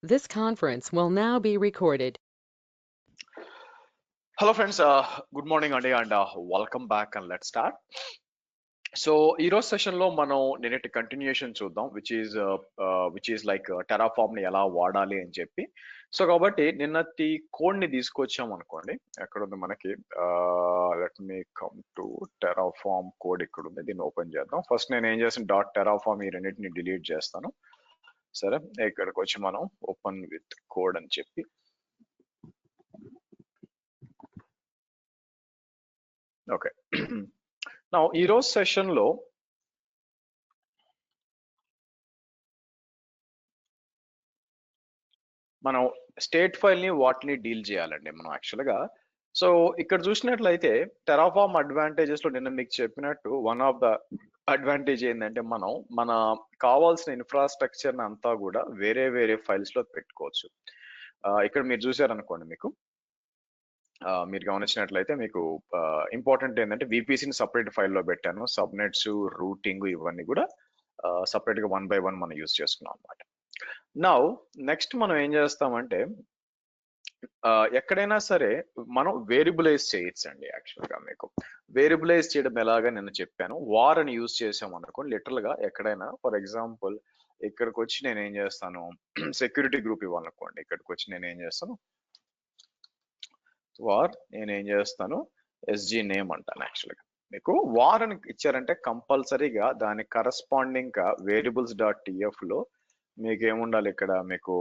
This conference will now be recorded. Hello friends, good morning Andy and welcome back and let's start. So ఈ రోజు session లో మనం నిన్నటి continuation చూద్దాం which is like Terraform ని ఎలా వాడాలి అని చెప్పి. సో కాబట్టి నిన్నటి కోడ్ ని తీసుకొచ్చాం అనుకోండి. ఎక్కడ ఉంది మనకి? Let me come to Terraform code. ఇక్కడ ఉంది, దీన్ని ఓపెన్ చేద్దాం. ఫస్ట్ నేను ఏం చేస్తాను, డాట్ టెరాఫామ్ ఈ రెండింటిని డిలీట్ చేస్తాను. సరే, ఇక్కడికి వచ్చి మనం ఓపెన్ విత్ కోడ్ అని చెప్పి ఓకే. నా ఈ రోజు సెషన్ లో మనం స్టేట్ ఫైల్ ని వాటిని డీల్ చేయాలండి మనం యాక్చువల్గా. సో ఇక్కడ చూసినట్లయితే టెరాఫామ్ అడ్వాంటేజెస్ లో నిన్న మీకు చెప్పినట్టు వన్ ఆఫ్ ద అడ్వాంటేజ్ ఏంటంటే మనం మన కావాల్సిన ఇన్ఫ్రాస్ట్రక్చర్ అంతా కూడా వేరే వేరే ఫైల్స్ లో పెట్టుకోవచ్చు. ఇక్కడ మీరు చూసారనుకోండి, మీరు గమనించినట్లయితే మీకు ఇంపార్టెంట్ ఏంటంటే విపిసిని సపరేట్ ఫైల్లో పెట్టాను. సబ్నెట్స్, రూటింగ్ ఇవన్నీ కూడా సపరేట్ గా 1 by 1 మనం యూజ్ చేసుకున్నాం అనమాట. నౌ నెక్స్ట్ మనం ఏం చేస్తామంటే ఎక్కడైనా సరే మనం వేరియబులైజ్ చేయొచ్చండి. యాక్చువల్ గా మీకు వేరియబులైజ్ చేయడం ఎలాగా నేను చెప్పాను. వార్ అని యూజ్ చేసాం అనుకోండి, లిటరల్ గా ఎక్కడైనా ఫర్ ఎగ్జాంపుల్ ఇక్కడికి వచ్చి నేను ఏం చేస్తాను, సెక్యూరిటీ గ్రూప్ ఇవ్వాలనుకోండి. ఇక్కడికి వచ్చి నేను ఏం చేస్తాను, వార్ నేనేం చేస్తాను, ఎస్జీ నేమ్ అంటాను. యాక్చువల్గా మీకు వార్ అని ఇచ్చారంటే కంపల్సరీగా దాని కరస్పాండింగ్ గా వేరియబుల్స్ డాట్ టిఎఫ్ లో మీకు ఏముండాలి, ఇక్కడ మీకు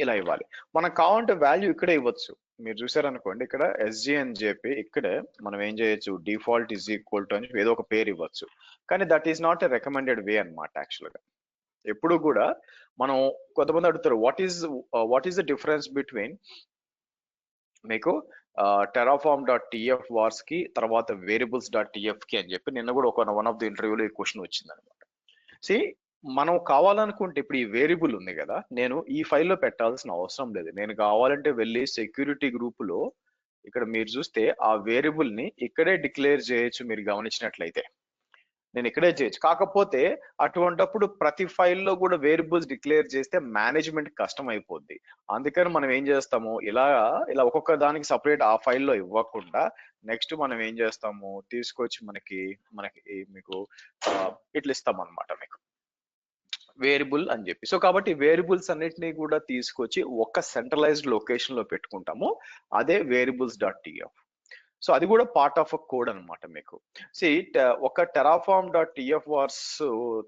ఇలా ఇవ్వాలి. మనకు కావాలంటే వాల్యూ ఇక్కడే ఇవ్వచ్చు. మీరు చూసారనుకోండి, ఇక్కడ ఎస్జీ అని చెప్పి ఇక్కడే మనం ఏం చేయొచ్చు, డిఫాల్ట్ ఈజ్ ఈక్వల్ టు అని ఏదో ఒక పేరు ఇవ్వచ్చు. కానీ that is not a recommended way అనమాట. యాక్చువల్గా ఎప్పుడు కూడా మనం కొంతమంది అడుగుతారు, what is the difference between మీకు టెరాఫామ్ డాట్ టిఎఫ్ వార్స్ కి తర్వాత వేరియబుల్స్ డాట్ టిఎఫ్ కి అని చెప్పి నిన్న కూడా ఒక వన్ ఆఫ్ ది ఇంటర్వ్యూలో ఈ క్వశ్చన్ వచ్చింది అనమాట. సి మనం కావాలనుకుంటే ఇప్పుడు ఈ వేరియబుల్ ఉంది కదా, నేను ఈ ఫైల్లో పెట్టాల్సిన అవసరం లేదు. నేను కావాలంటే వెళ్ళి సెక్యూరిటీ గ్రూప్ లో ఇక్కడ మీరు చూస్తే ఆ వేరియబుల్ ని ఇక్కడే డిక్లేర్ చేయొచ్చు. మీరు గమనించినట్లయితే నేను ఇక్కడే చేయొచ్చు. కాకపోతే అటువంటప్పుడు ప్రతి ఫైల్లో కూడా వేరియబుల్స్ డిక్లేర్ చేస్తే మేనేజ్మెంట్ కష్టం అయిపోద్ది. అందుకని మనం ఏం చేస్తాము, ఇలా ఒక్కొక్క దానికి సపరేట్ ఆ ఫైల్లో ఇవ్వకుండా నెక్స్ట్ మనం ఏం చేస్తాము, తీసుకొచ్చి మనకి మీకు ఇట్లా ఇస్తాం అనమాట, మీకు వేరియబుల్ అని చెప్పి. సో కాబట్టి వేరియబుల్స్ అన్నిటినీ కూడా తీసుకొచ్చి ఒక సెంట్రలైజ్డ్ లొకేషన్ లో పెట్టుకుంటాము. అదే వేరియబుల్స్ డాట్ టిఎఫ్. సో అది కూడా పార్ట్ ఆఫ్ అ కోడ్ అనమాట మీకు. ఒక టెరాఫామ్ డాట్ టిఎఫ్ వార్స్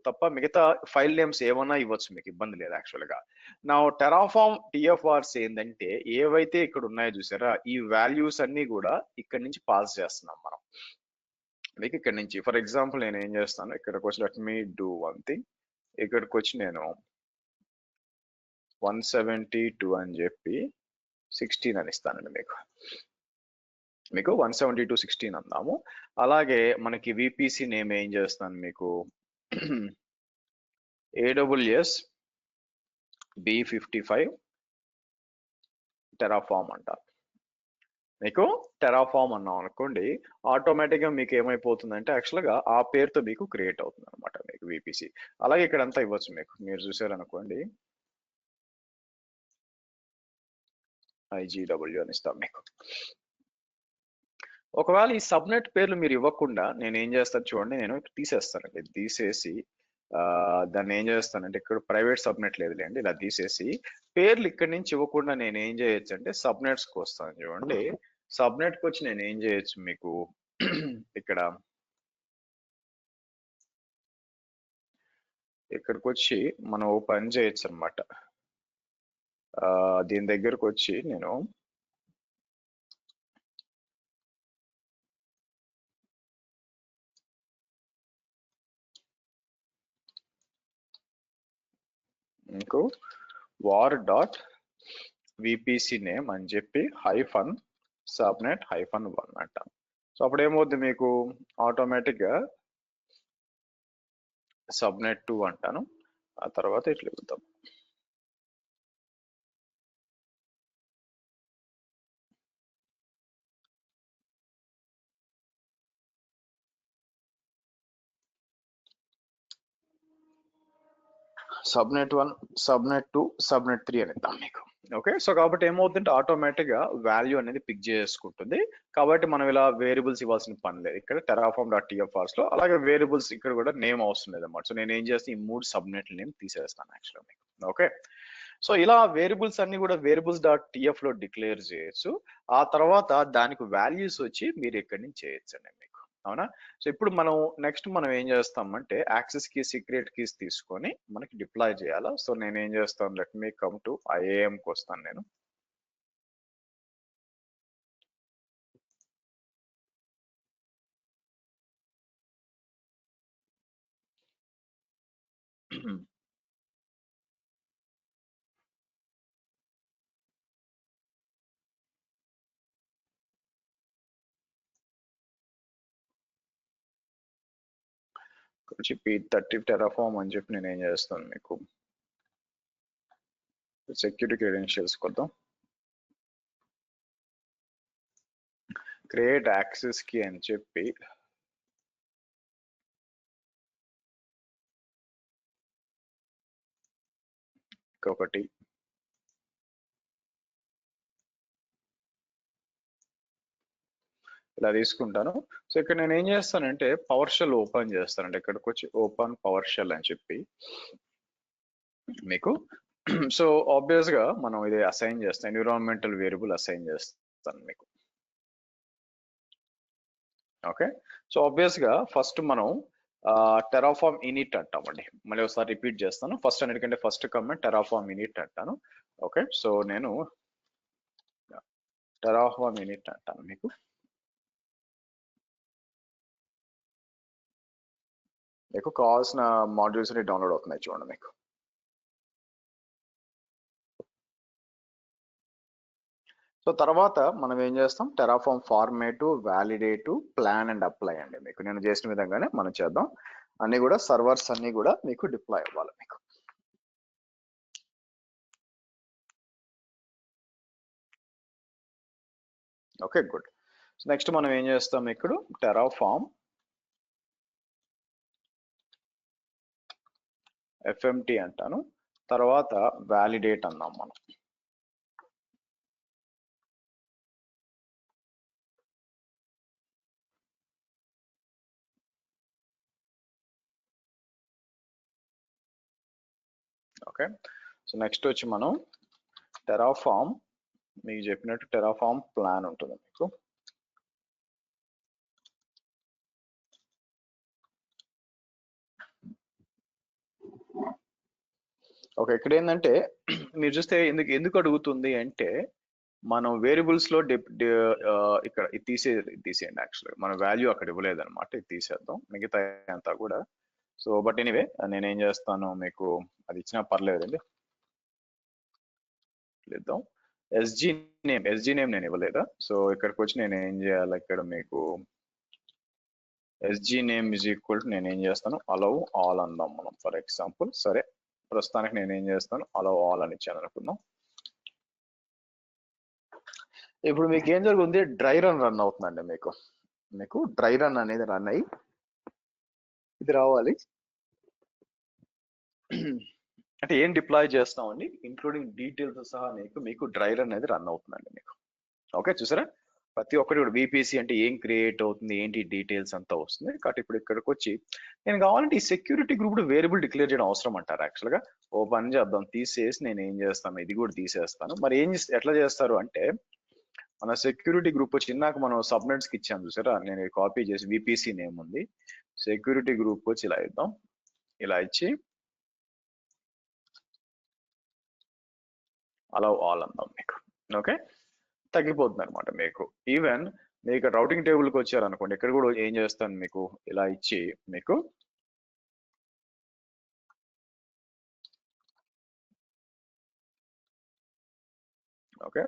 తప్ప మిగతా ఫైల్ నేమ్స్ ఏమన్నా ఇవ్వచ్చు, మీకు ఇబ్బంది లేదు యాక్చువల్ గా. నా టెరాఫామ్ టిఎఫ్ వార్స్ ఏంటంటే ఏవైతే ఇక్కడ ఉన్నాయో చూసారా, ఈ వాల్యూస్ అన్ని కూడా ఇక్కడ నుంచి పాస్ చేస్తున్నాం మనం మీకు. ఇక్కడ నుంచి ఫర్ ఎగ్జాంపుల్ నేను ఏం చేస్తాను, ఇక్కడికి వచ్చి let me do one thing. ఇక్కడికి వచ్చి నేను 172 అని చెప్పి 16 అని ఇస్తానండి మీకు 172.16 అందాము. అలాగే మనకి విపిసి నేమ్ ఏం చేస్తాను, మీకు AWS B55 టెరాఫామ్ అంటారు. మీకు టెరాఫామ్ అన్నాం అనుకోండి, ఆటోమేటిక్గా మీకు ఏమైపోతుందంటే యాక్చువల్గా ఆ పేరుతో మీకు క్రియేట్ అవుతుంది అనమాట మీకు విపిసి. అలాగే ఇక్కడ అంతా ఇవ్వచ్చు మీకు. మీరు చూసారనుకోండి, IGW అని ఇస్తాం మీకు. ఒకవేళ ఈ సబ్నెట్ పేర్లు మీరు ఇవ్వకుండా నేను ఏం చేస్తాను చూడండి, నేను తీసేస్తానండి. తీసేసి దాన్ని ఏం చేస్తానంటే, ఇక్కడ ప్రైవేట్ సబ్నెట్ లేదులేండి, ఇలా తీసేసి పేర్లు ఇక్కడి నుంచి ఇవ్వకుండా నేను ఏం చేయొచ్చు అంటే సబ్నెట్స్కి వస్తాను. చూడండి, సబ్నెట్కి వచ్చి నేను ఏం చేయొచ్చు, మీకు ఇక్కడికి వచ్చి మనం ఓ పని చేయొచ్చు అనమాట. దీని దగ్గరకు వచ్చి నేను మీకు వార్ డాట్ విపిసి నేమ్ అని చెప్పి హైఫన్ సబ్నెట్ హైఫన్ 1 అంటాం. సో అప్పుడు ఏమవుద్ది, మీకు ఆటోమేటిక్గా సబ్నెట్ 2 అంటాను. ఆ తర్వాత ఇట్లా ఇద్దాం. సబ్నెట్ 1, సబ్నెట్ 2, సబ్నెట్ 3 అని ఇద్దాం మీకు. ఓకే, సో కాబట్టి ఏమవుతుందంటే ఆటోమేటిక్ గా వాల్యూ అనేది పిక్ చేసుకుంటుంది. కాబట్టి మనం ఇలా వేరియబుల్స్ ఇవ్వాల్సిన పని లేదు ఇక్కడ terraform.tfrs లో. అలాగే వేరియబుల్స్ ఇక్కడ కూడా నేమ్ అవసరం లేదన్నమాట. సో నేను ఏం చేస్తాను, ఈ 3 సబ్నెట్ నేమ్ తీసేస్తాను యాక్చువల్గా మీకు. ఓకే, సో ఇలా వేరియబుల్స్ అన్ని కూడా వేరియబుల్స్.tf లో డిక్లేర్ చేయొచ్చు. ఆ తర్వాత దానికి వాల్యూస్ వచ్చి మీరు ఇక్కడి నుంచి చేయొచ్చండి మీకు. అవునా? సో ఇప్పుడు మనం ఏం చేస్తామంటే యాక్సెస్ కీ, సీక్రెట్ కీస్ తీసుకొని మనకి డిప్లాయ్ చేయాలా. సో నేను ఏం చేస్తాను, let me come to IAM కి వస్తాను నేను. P30 టెరాఫార్మ్ అని చెప్పి నేను ఏం చేస్తాను మీకు, సెక్యూరిటీ క్రెడెన్షియల్స్ కొద్దాం. క్రియేట్ యాక్సెస్ కీ అని చెప్పి ఒకటి, ఇలా తీసుకుంటాను. సో ఇక్కడ నేను ఏం చేస్తానంటే పవర్ షెల్ ఓపెన్ చేస్తానంటే ఇక్కడికి వచ్చి ఓపెన్ పవర్ షెల్ అని చెప్పి మీకు. సో ఆబ్వియస్ గా మనం ఇది అసైన్ చేస్తాం, ఎన్విరాన్మెంటల్ వేరియబుల్ అసైన్ చేస్తాను మీకు. ఓకే, సో ఆబ్వియస్ గా ఫస్ట్ మనం టెరాఫార్మ్ ఇనిట్ అంటామండి. మళ్ళీ ఒకసారి రిపీట్ చేస్తాను. ఫస్ట్ అన్నిటికంటే ఫస్ట్ కమెంట్ టెరాఫార్మ్ ఇనిట్ అంటాను. ఓకే, సో నేను టెరాఫార్మ్ ఇనిట్ అంటాను మీకు. మీకు కావాల్సిన మాడ్యూల్స్ అన్ని డౌన్లోడ్ అవుతున్నాయి చూడండి మీకు. సో తర్వాత మనం ఏం చేస్తాం, Terraform format, validate, plan and apply అండి మీకు. నేను చేసిన విధంగానే మనం చేద్దాం. అన్ని కూడా సర్వర్స్ అన్ని కూడా మీకు డిప్లాయ్ అవ్వాలి మీకు. Okay, good. సో నెక్స్ట్ మనం ఏం చేస్తాం ఇక్కడ టెరాఫార్మ్ FMT అంటాను. తర్వాత వ్యాలిడేట్ అన్నాం మనం. ఓకే, సో నెక్స్ట్ వచ్చి మనం టెరాఫార్మ్, మీకు చెప్పినట్టు టెరాఫార్మ్ ప్లాన్ ఉంటుంది మీకు. ఓకే, ఇక్కడ ఏంటంటే మీరు చూస్తే ఎందుకు అడుగుతుంది అంటే మనం వేరియబుల్స్ లో ఇక్కడ ఇది తీసేయండి. యాక్చువల్గా మన వాల్యూ అక్కడ ఇవ్వలేదు అనమాట, ఇది తీసేద్దాం మిగతా అంతా కూడా. సో బట్ ఎనీవే నేను ఏం చేస్తాను మీకు, అది ఇచ్చినా పర్లేదండి, ఇద్దాం. ఎస్జీ నేమ్ నేను ఇవ్వలేదా. సో ఇక్కడికి వచ్చి నేను ఏం చేయాలి, ఇక్కడ మీకు SG name is equal to నేను ఏం చేస్తాను, అలౌ ఆల్ అందాం మనం ఫర్ ఎగ్జాంపుల్. సరే ప్రస్తుతానికి నేను ఏం చేస్తాను, అలౌ ఆల్ అని ఇచ్చాను అనుకుందాం. ఇప్పుడు మీకు ఏం జరుగుతుంది, డ్రై రన్ అవుతుందండి మీకు డ్రై రన్ అనేది రన్ అయ్యి ఇది రావాలి. అంటే ఏం డిప్లాయ్ చేస్తామండి, ఇంక్లూడింగ్ డీటెయిల్స్ సహా మీకు డ్రై రన్ అనేది రన్ అవుతుందండి మీకు. ఓకే, చూసారా ప్రతి ఒక్కటి కూడా VPC అంటే ఏం క్రియేట్ అవుతుంది, ఏంటి డీటెయిల్స్ అంతా వస్తుంది. కాబట్టి ఇప్పుడు ఇక్కడికి వచ్చి నేను కావాలంటే ఈ సెక్యూరిటీ గ్రూప్ వేరియబుల్ డిక్లేర్ చేయడం అవసరం అంటారు. యాక్చువల్గా ఓ పని చేద్దాం, తీసేసి నేను ఏం చేస్తాను, ఇది కూడా తీసేస్తాను. మరి ఎట్లా చేస్తారు అంటే మన సెక్యూరిటీ గ్రూప్ వచ్చి ఇందాక మనం సబ్నెట్స్ కి ఇచ్చాం చూసారా, నేను కాపీ చేసి VPC నేమ్ ఉంది, సెక్యూరిటీ గ్రూప్ వచ్చి ఇలా ఇద్దాం. ఇలా ఇచ్చి అలా ఆల్ అందాం మీకు. ఓకే, తగ్గిపోతుంది అనమాట మీకు. ఈవెన్ మీకు రౌటింగ్ టేబుల్కి వచ్చారనుకోండి, ఇక్కడ కూడా ఏం చేస్తాను మీకు, ఇలా ఇచ్చి మీకు ఓకే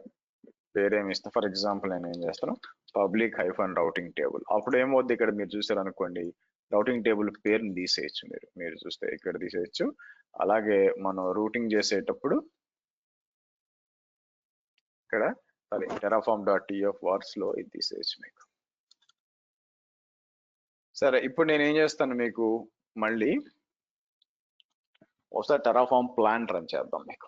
పేరేమి ఇస్తాను. ఫర్ ఎగ్జాంపుల్ నేను ఏం చేస్తాను, పబ్లిక్ హైఫన్ రౌటింగ్ టేబుల్. అప్పుడు ఏమవుద్ది, ఇక్కడ మీరు చూసారనుకోండి రౌటింగ్ టేబుల్ పేరుని తీసేయచ్చు మీరు చూస్తే ఇక్కడ తీసేయచ్చు. అలాగే మనం రూటింగ్ చేసేటప్పుడు ఇక్కడ terraform.tf లో ఇది తీసేయచ్చు మీకు. సరే ఇప్పుడు నేను ఏం చేస్తాను మీకు, మళ్ళీ ఒకసారి టెరాఫామ్ ప్లాన్ రన్ చేద్దాం మీకు.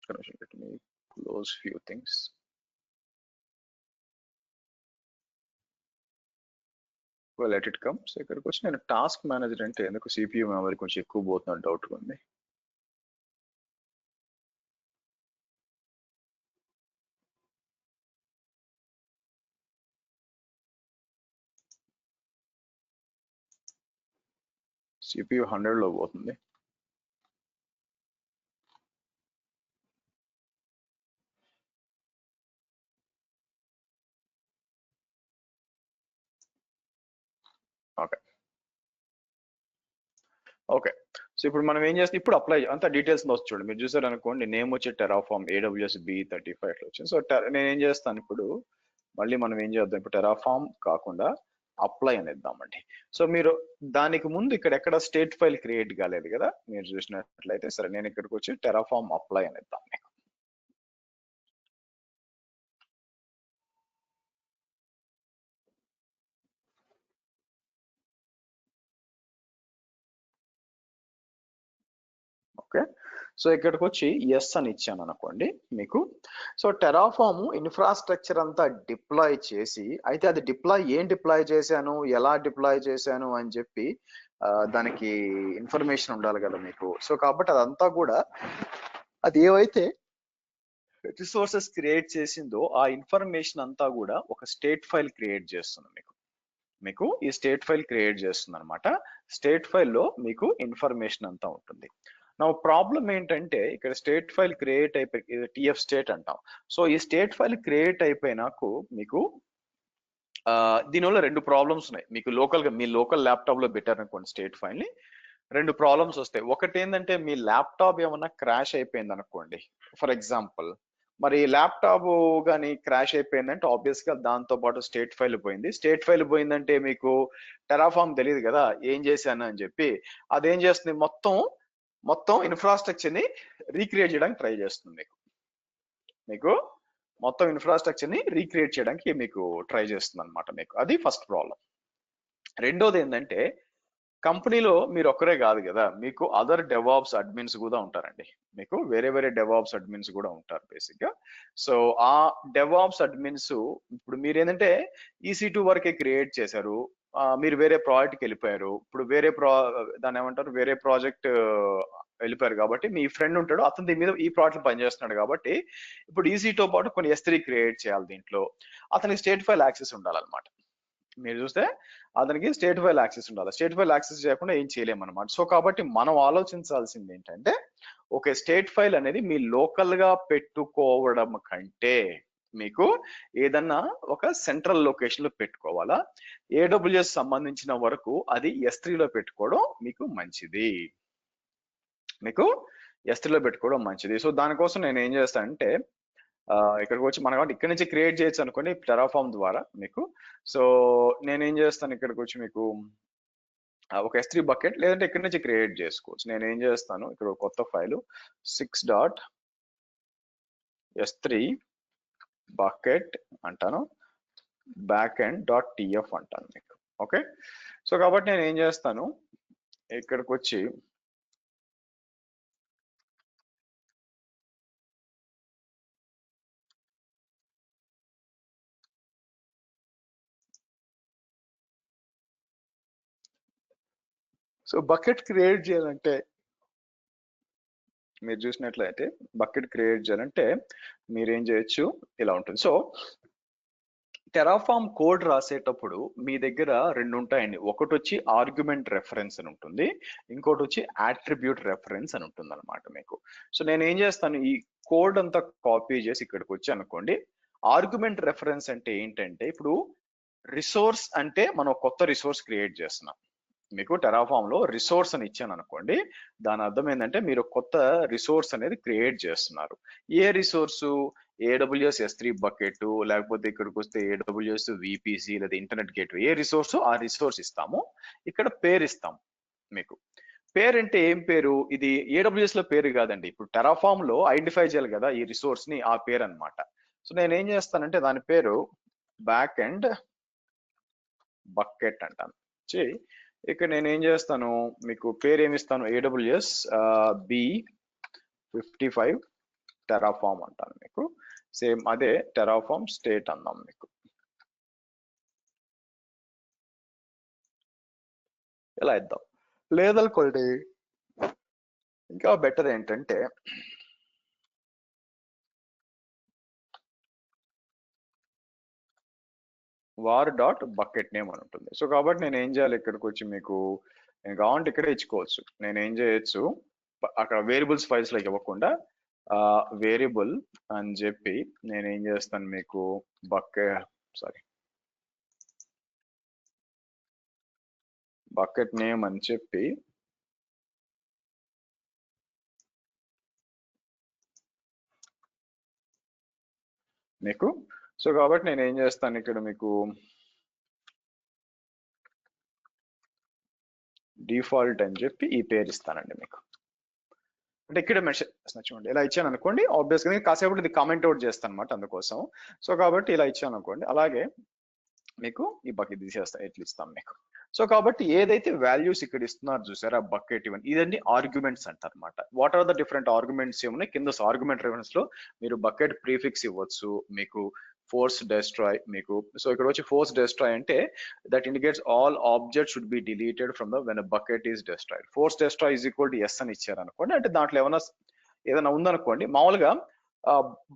Let me close few things. Well, let it come. So ఇక్కడికి వచ్చి నేను టాస్క్ మేనేజర్ అంటే ఎందుకు సిపియు మెమరీ కొంచెం ఎక్కువ పోతున్న డౌట్ ఉంది. సిపియు 100లో పోతుంది. ఓకే, సో ఇప్పుడు మనం ఏం చేస్తాం, ఇప్పుడు అప్లై అంత డీటెయిల్స్ వస్తుంది చూడండి. మీరు చూసారు అనుకోండి, నేమ్ వచ్చి టెరాఫామ్ AWS B35 అట్లా వచ్చింది. సో నేను ఏం చేస్తాను ఇప్పుడు, మళ్ళీ మనం ఏం చేద్దాం, ఇప్పుడు టెరాఫామ్ కాకుండా అప్లై అని ఇద్దామండి. సో మీరు దానికి ముందు ఇక్కడ ఎక్కడ స్టేట్ ఫైల్ క్రియేట్ కాలేదు కదా, మీరు చూసినట్లయితే సరే నేను ఇక్కడికి వచ్చి టెరాఫామ్ అప్లై అని ఇద్దాం మీకు. ఓకే, సో ఇక్కడికి వచ్చి ఎస్ అని ఇచ్చాను అనుకోండి మీకు. సో టెరాఫామ్ ఇన్ఫ్రాస్ట్రక్చర్ అంతా డిప్లాయ్ చేసి, అయితే అది ఏం డిప్లాయ్ చేశాను, ఎలా డిప్లాయ్ చేశాను అని చెప్పి దానికి ఇన్ఫర్మేషన్ ఉండాలి కదా మీకు. సో కాబట్టి అదంతా కూడా అది ఏవైతే రిసోర్సెస్ క్రియేట్ చేసిందో ఆ ఇన్ఫర్మేషన్ అంతా కూడా ఒక స్టేట్ ఫైల్ క్రియేట్ చేస్తుంది మీకు ఈ స్టేట్ ఫైల్ క్రియేట్ చేస్తుంది అనమాట. స్టేట్ ఫైల్లో మీకు ఇన్ఫర్మేషన్ అంతా ఉంటుంది. నా ప్రాబ్లం ఏంటంటే ఇక్కడ స్టేట్ ఫైల్ క్రియేట్ అయిపోయి TF స్టేట్ అంటాం. సో ఈ స్టేట్ ఫైల్ క్రియేట్ అయిపోయినాకు మీకు దీనివల్ల 2 ప్రాబ్లమ్స్ ఉన్నాయి మీకు. మీ లోకల్ ల్యాప్టాప్ లో పెట్టారు అనుకోండి స్టేట్ ఫైల్ ని, 2 ప్రాబ్లమ్స్ వస్తాయి. ఒకటి ఏంటంటే మీ ల్యాప్టాప్ ఏమన్నా క్రాష్ అయిపోయింది అనుకోండి ఫర్ ఎగ్జాంపుల్, మరి ల్యాప్టాప్ కానీ క్రాష్ అయిపోయిందంటే ఆబ్వియస్ గా దాంతో పాటు స్టేట్ ఫైల్ పోయింది. స్టేట్ ఫైల్ పోయిందంటే మీకు టెరాఫామ్ తెలియదు కదా ఏం చేశాను అని చెప్పి, అదేం చేస్తుంది, మొత్తం ఇన్ఫ్రాస్ట్రక్చర్ ని రీక్రియేట్ చేయడానికి ట్రై చేస్తుంది మీకు మొత్తం ఇన్ఫ్రాస్ట్రక్చర్ ని రీక్రియేట్ చేయడానికి మీకు ట్రై చేస్తుంది అనమాట మీకు. అది ఫస్ట్ ప్రాబ్లం. రెండోది ఏంటంటే కంపెనీలో మీరు ఒక్కరే కాదు కదా, మీకు అదర్ డెవాప్స్ అడ్మిన్స్ కూడా ఉంటారండి. మీకు వేరే డెవాప్స్ అడ్మిన్స్ కూడా ఉంటారు బేసిక్ గా. సో ఆ డెవాప్స్ అడ్మిన్స్ ఇప్పుడు మీరు ఏంటంటే EC2 వరకే క్రియేట్ చేశారు, మీరు వేరే ప్రాజెక్ట్కి వెళ్ళిపోయారు. ఇప్పుడు దాన్ని ఏమంటారు, వేరే ప్రాజెక్ట్ వెళ్ళిపోయారు కాబట్టి మీ ఫ్రెండ్ ఉంటాడు, అతను దీని మీద ఈ ప్రాజెక్ట్ పనిచేస్తున్నాడు కాబట్టి ఇప్పుడు EC2తో పాటు కొన్ని S3 క్రియేట్ చేయాలి. దీంట్లో అతనికి స్టేట్ ఫైల్ యాక్సెస్ ఉండాలన్నమాట. మీరు చూస్తే అతనికి స్టేట్ ఫైల్ యాక్సెస్ ఉండాలి. స్టేట్ ఫైల్ యాక్సెస్ చేయకుండా ఏం చేయలేమన్నమాట. సో కాబట్టి మనం ఆలోచించాల్సింది ఏంటంటే, ఓకే స్టేట్ ఫైల్ అనేది మీ లోకల్ గా పెట్టుకోవడం కంటే మీకు ఏదన్నా ఒక సెంట్రల్ లొకేషన్ లో పెట్టుకోవాలా. AWS సంబంధించిన వరకు అది S3లో పెట్టుకోవడం మీకు మంచిది. S3లో పెట్టుకోవడం మంచిది. సో దానికోసం నేను ఏం చేస్తానంటే, ఇక్కడికి వచ్చి మనం ఇక్కడ నుంచి క్రియేట్ చేయొచ్చు అనుకోండి టెరాఫామ్ ద్వారా మీకు. సో నేనేం చేస్తాను, ఇక్కడికి వచ్చి మీకు ఒక S3 బకెట్ లేదంటే ఇక్కడ నుంచి క్రియేట్ చేసుకోవచ్చు. నేను ఏం చేస్తాను, ఇక్కడ కొత్త ఫైలు 6.s3 బకెట్ అంటాను, backend.tf అంటాను మీకు. ఓకే, సో కాబట్టి నేను ఏం చేస్తాను, ఇక్కడికి వచ్చి సో బకెట్ క్రియేట్ చేయాలంటే మీరు చూసినట్లయితే బకెట్ క్రియేట్ చేయాలంటే మీరేం చేయొచ్చు, ఇలా ఉంటుంది. సో టెరాఫామ్ కోడ్ రాసేటప్పుడు మీ దగ్గర 2 ఉంటాయండి. ఒకటి వచ్చి ఆర్గ్యుమెంట్ రెఫరెన్స్ అని ఉంటుంది, ఇంకోటి వచ్చి అట్రిబ్యూట్ రెఫరెన్స్ అని ఉంటుంది అనమాట మీకు. సో నేను ఏం చేస్తాను, ఈ కోడ్ అంతా కాపీ చేసి ఇక్కడికి వచ్చి అనుకోండి. ఆర్గ్యుమెంట్ రెఫరెన్స్ అంటే ఏంటంటే, ఇప్పుడు రిసోర్స్ అంటే మనం కొత్త రిసోర్స్ క్రియేట్ చేస్తున్నాం. మీకు టెరాఫామ్ లో రిసోర్స్ అని ఇచ్చాను అనుకోండి, దాని అర్థం ఏంటంటే మీరు కొత్త రిసోర్స్ అనేది క్రియేట్ చేస్తున్నారు. ఏ రిసోర్సు, AWS S3 బకెట్, లేకపోతే ఇక్కడికి వస్తే AWS VPC లేదా ఇంటర్నెట్ గేట్వే, ఏ రిసోర్స్ ఆ రిసోర్స్ ఇస్తాము. ఇక్కడ పేరు ఇస్తాం మీకు. పేరు అంటే ఏం పేరు? ఇది ఏడబ్ల్యూఎస్ లో పేరు కాదండి. ఇప్పుడు టెరాఫామ్ లో ఐడెంటిఫై చేయాలి కదా ఈ రిసోర్స్ ని, ఆ పేరు అన్నమాట. సో నేను ఏం చేస్తానంటే దాని పేరు బ్యాక్ ఎండ్ బకెట్ అంటాను. ఇక్కడ నేను ఏం చేస్తాను, మీకు పేరు ఏమి ఇస్తాను, ఏడబ్ల్యూఎస్ B55 టెరాఫామ్ అంటాను మీకు. సేమ్ అదే టెరాఫామ్ స్టేట్ అందాం మీకు. ఇలా ఇద్దాం. లేదనుకోండి ఇంకా బెటర్ ఏంటంటే వార్ డాట్ బకెట్ నేమ్ అని ఉంటుంది. సో కాబట్టి నేను ఏం చేయాలి, ఇక్కడికి వచ్చి మీకు నేను కావాలంటే ఇక్కడే ఇచ్చుకోవచ్చు. నేను ఏం చేయొచ్చు, అక్కడ వేరియబుల్స్ ఫైల్స్ లో ఇవ్వకుండా వేరియబుల్ అని చెప్పి నేను ఏం చేస్తాను మీకు బకెట్ నేమ్ అని చెప్పి మీకు. సో కాబట్టి నేను ఏం చేస్తాను ఇక్కడ మీకు డిఫాల్ట్ అని చెప్పి ఈ పేరు ఇస్తానండి మీకు. అంటే ఇక్కడ మెసేజ్ చూడండి, ఇలా ఇచ్చాను అనుకోండి, ఆబ్వియస్ గా కాసేపు ఇది కామెంట్ అవుట్ చేస్తాను అనమాట అందుకోసం. సో కాబట్టి ఇలా ఇచ్చాను అనుకోండి, అలాగే మీకు ఈ బకెట్ తీసేస్తా, ఎట్లా ఇస్తాం మీకు. సో కాబట్టి ఏదైతే వాల్యూస్ ఇక్కడ ఇస్తున్నారు చూసారా బకెట్ ఇవన్నీ, ఇదన్నీ ఆర్గ్యుమెంట్స్ అంటారు అనమాట. What are the different arguments ఏమున్నాయి కింద ఆర్గ్యుమెంట్ రిఫరెన్స్ లో మీరు బకెట్ ప్రీఫిక్స్ ఇవ్వచ్చు, మీకు ఫోర్స్ డెస్ట్రాయ్ మీకు. సో ఇక్కడ వచ్చి ఫోర్స్ డెస్ట్రాయ్ అంటే that indicates all object should be deleted from the when bucket is destroyed. Force destroy is equal to yes అని ఇచ్చారు అనుకోండి, అంటే దాంట్లో ఏదైనా ఉందనుకోండి, మామూలుగా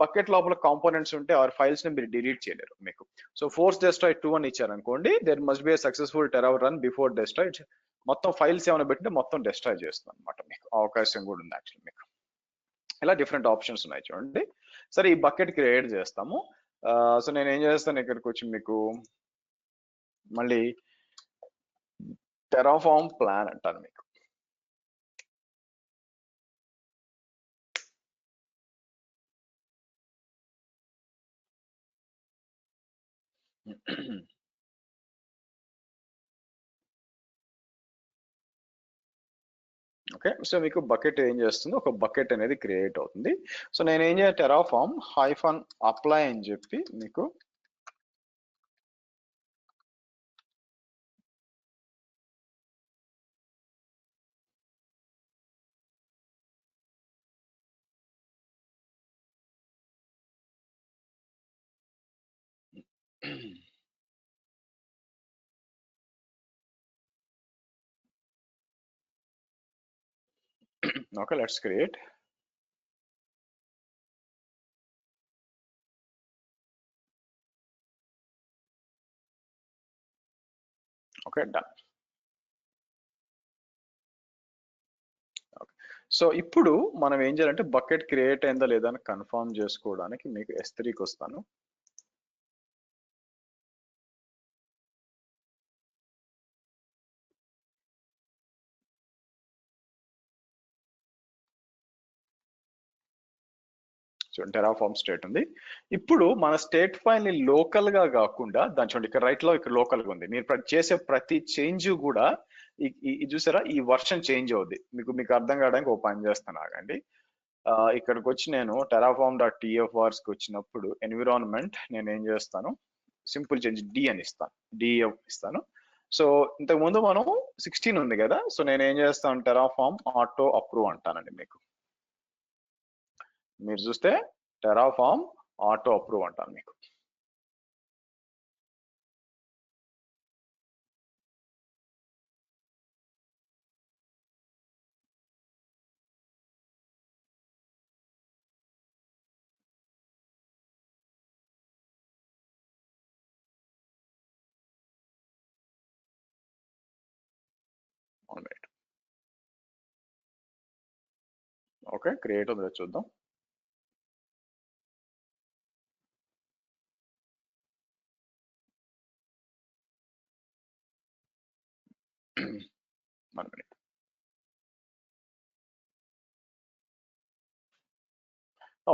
బకెట్ లోపల కాంపోనెంట్స్ ఉంటే ఆ ఫైల్స్ ని మీరు డిలీట్ చేయలేరు మీకు. సో ఫోర్స్ డెస్ట్రాయ్ 2 అని ఇచ్చారు అనుకోండి, there must be successful terra run before destroy. మొత్తం ఫైల్స్ ఏమైనా పెట్టింటే మొత్తం డెస్ట్రాయ్ చేస్తుంది అనమాట మీకు. అవకాశం కూడా ఉంది యాక్చువల్లీ మీకు. ఇలా డిఫరెంట్ ఆప్షన్స్ ఉన్నాయి చూడండి. సరే ఈ బకెట్ క్రియేట్ చేస్తాము. సో నేను ఏం చేస్తాను, ఇక్కడికి వచ్చి మీకు మళ్ళీ టెరాఫామ్ ప్లాన్ అంటాను మీకు. ఓకే, సో మీకు బకెట్ ఏం చేస్తుంది, ఒక బకెట్ అనేది క్రియేట్ అవుతుంది. సో నేను ఏం చేయాలి, టెరాఫామ్ హైఫన్ అప్లై అని చెప్పి మీకు okay, let's create. Okay, done. So ఇప్పుడు మనం ఏం చేయాలంటే బకెట్ క్రియేట్ అయిందా లేదా అని కన్ఫర్మ్ చేసుకోవడానికి మీకు S3కి వస్తాను. సో టెరాఫామ్ స్టేట్ ఉంది. ఇప్పుడు మన స్టేట్ ఫైల్ ని లోకల్ గా కాకుండా దాని చూడండి, ఇక్కడ రైట్ లో ఇక్కడ లోకల్ గా ఉంది. మీరు చేసే ప్రతి చేంజ్ కూడా ఇది చూసారా, ఈ వర్షన్ చేంజ్ అవుద్ది. మీకు అర్థం కావడానికి ఒక పని చేస్తాను, ఆగండి. ఇక్కడికి వచ్చి నేను టెరాఫామ్ డాట్ TFRs కి వచ్చినప్పుడు ఎన్విరాన్మెంట్ నేను ఏం చేస్తాను, సింపుల్ చేంజ్ డి అని ఇస్తాను, డిఎఫ్ ఇస్తాను. సో ఇంతకు ముందు మనం 16 ఉంది కదా, సో నేను ఏం చేస్తాను, టెరాఫామ్ ఆటో అప్రూవ్ అంటానండి మీకు. మీరు చూస్తే టెరాఫామ్ ఆటో అప్రూవ్ అంటాను మీకు. ఓకే, క్రియేట్ అవుతుందో చూద్దాం.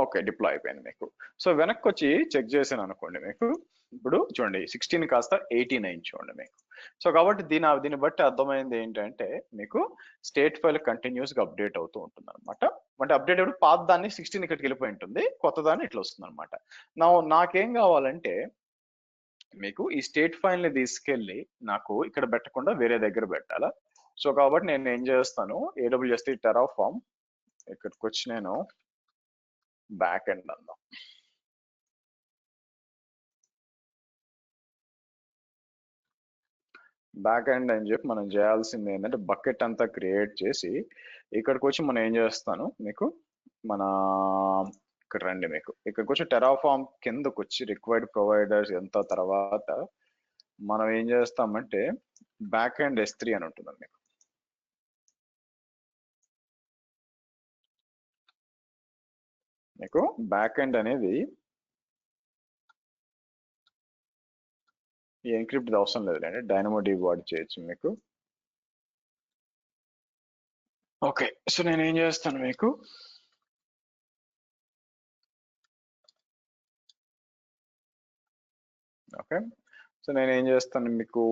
ఓకే, డిప్లాయ్ అయిపోయింది మీకు. సో వెనక్కి వచ్చి చెక్ చేశాను అనుకోండి, మీకు ఇప్పుడు చూడండి 16 కాస్త 89 చూడండి మీకు. సో కాబట్టి దీన్ని బట్టి అర్థమైంది ఏంటంటే మీకు స్టేట్ ఫైల్ కంటిన్యూస్ గా అప్డేట్ అవుతూ ఉంటుంది అనమాట. అంటే అప్డేట్ అప్పుడు పాత దాన్ని 16 ఇక్కడికి వెళ్ళిపోయి ఉంటుంది, కొత్త దాన్ని ఇట్లా వస్తుంది అనమాట. నాకేం కావాలంటే మీకు ఈ స్టేట్ ఫైల్ ని తీసుకెళ్ళి నాకు ఇక్కడ పెట్టకుండా వేరే దగ్గర పెట్టాలా. సో కాబట్టి నేను ఏం చేస్తాను, AWS టెరాఫార్మ్ ఇక్కడికి వచ్చి నేను బ్యాక్ ఎండ్ అందాం. బ్యాక్ ఎండ్ అని చెప్పి మనం చేయాల్సింది ఏంటంటే బకెట్ అంతా క్రియేట్ చేసి ఇక్కడికి వచ్చి మనం ఏం చేస్తాను మీకు మన ఇక్కడ రండి, మీకు ఇక్కడికి వచ్చి టెరాఫార్మ్ కిందకు వచ్చి రిక్వైర్డ్ ప్రొవైడర్స్ ఎంత తర్వాత మనం ఏం చేస్తామంటే బ్యాక్ ఎండ్ S3 అని ఉంటుందండి మీకు. మీకు బ్యాక్ ఎండ్ అనేది ఈ ఎన్క్రిప్ట్ అవసరం లేదులేండి, డైనమోడిబ్ వాడి చేయొచ్చు మీకు. ఓకే, సో నేను ఏం చేస్తాను మీకు ఓకే, సో నేను ఏం చేస్తాను మీకు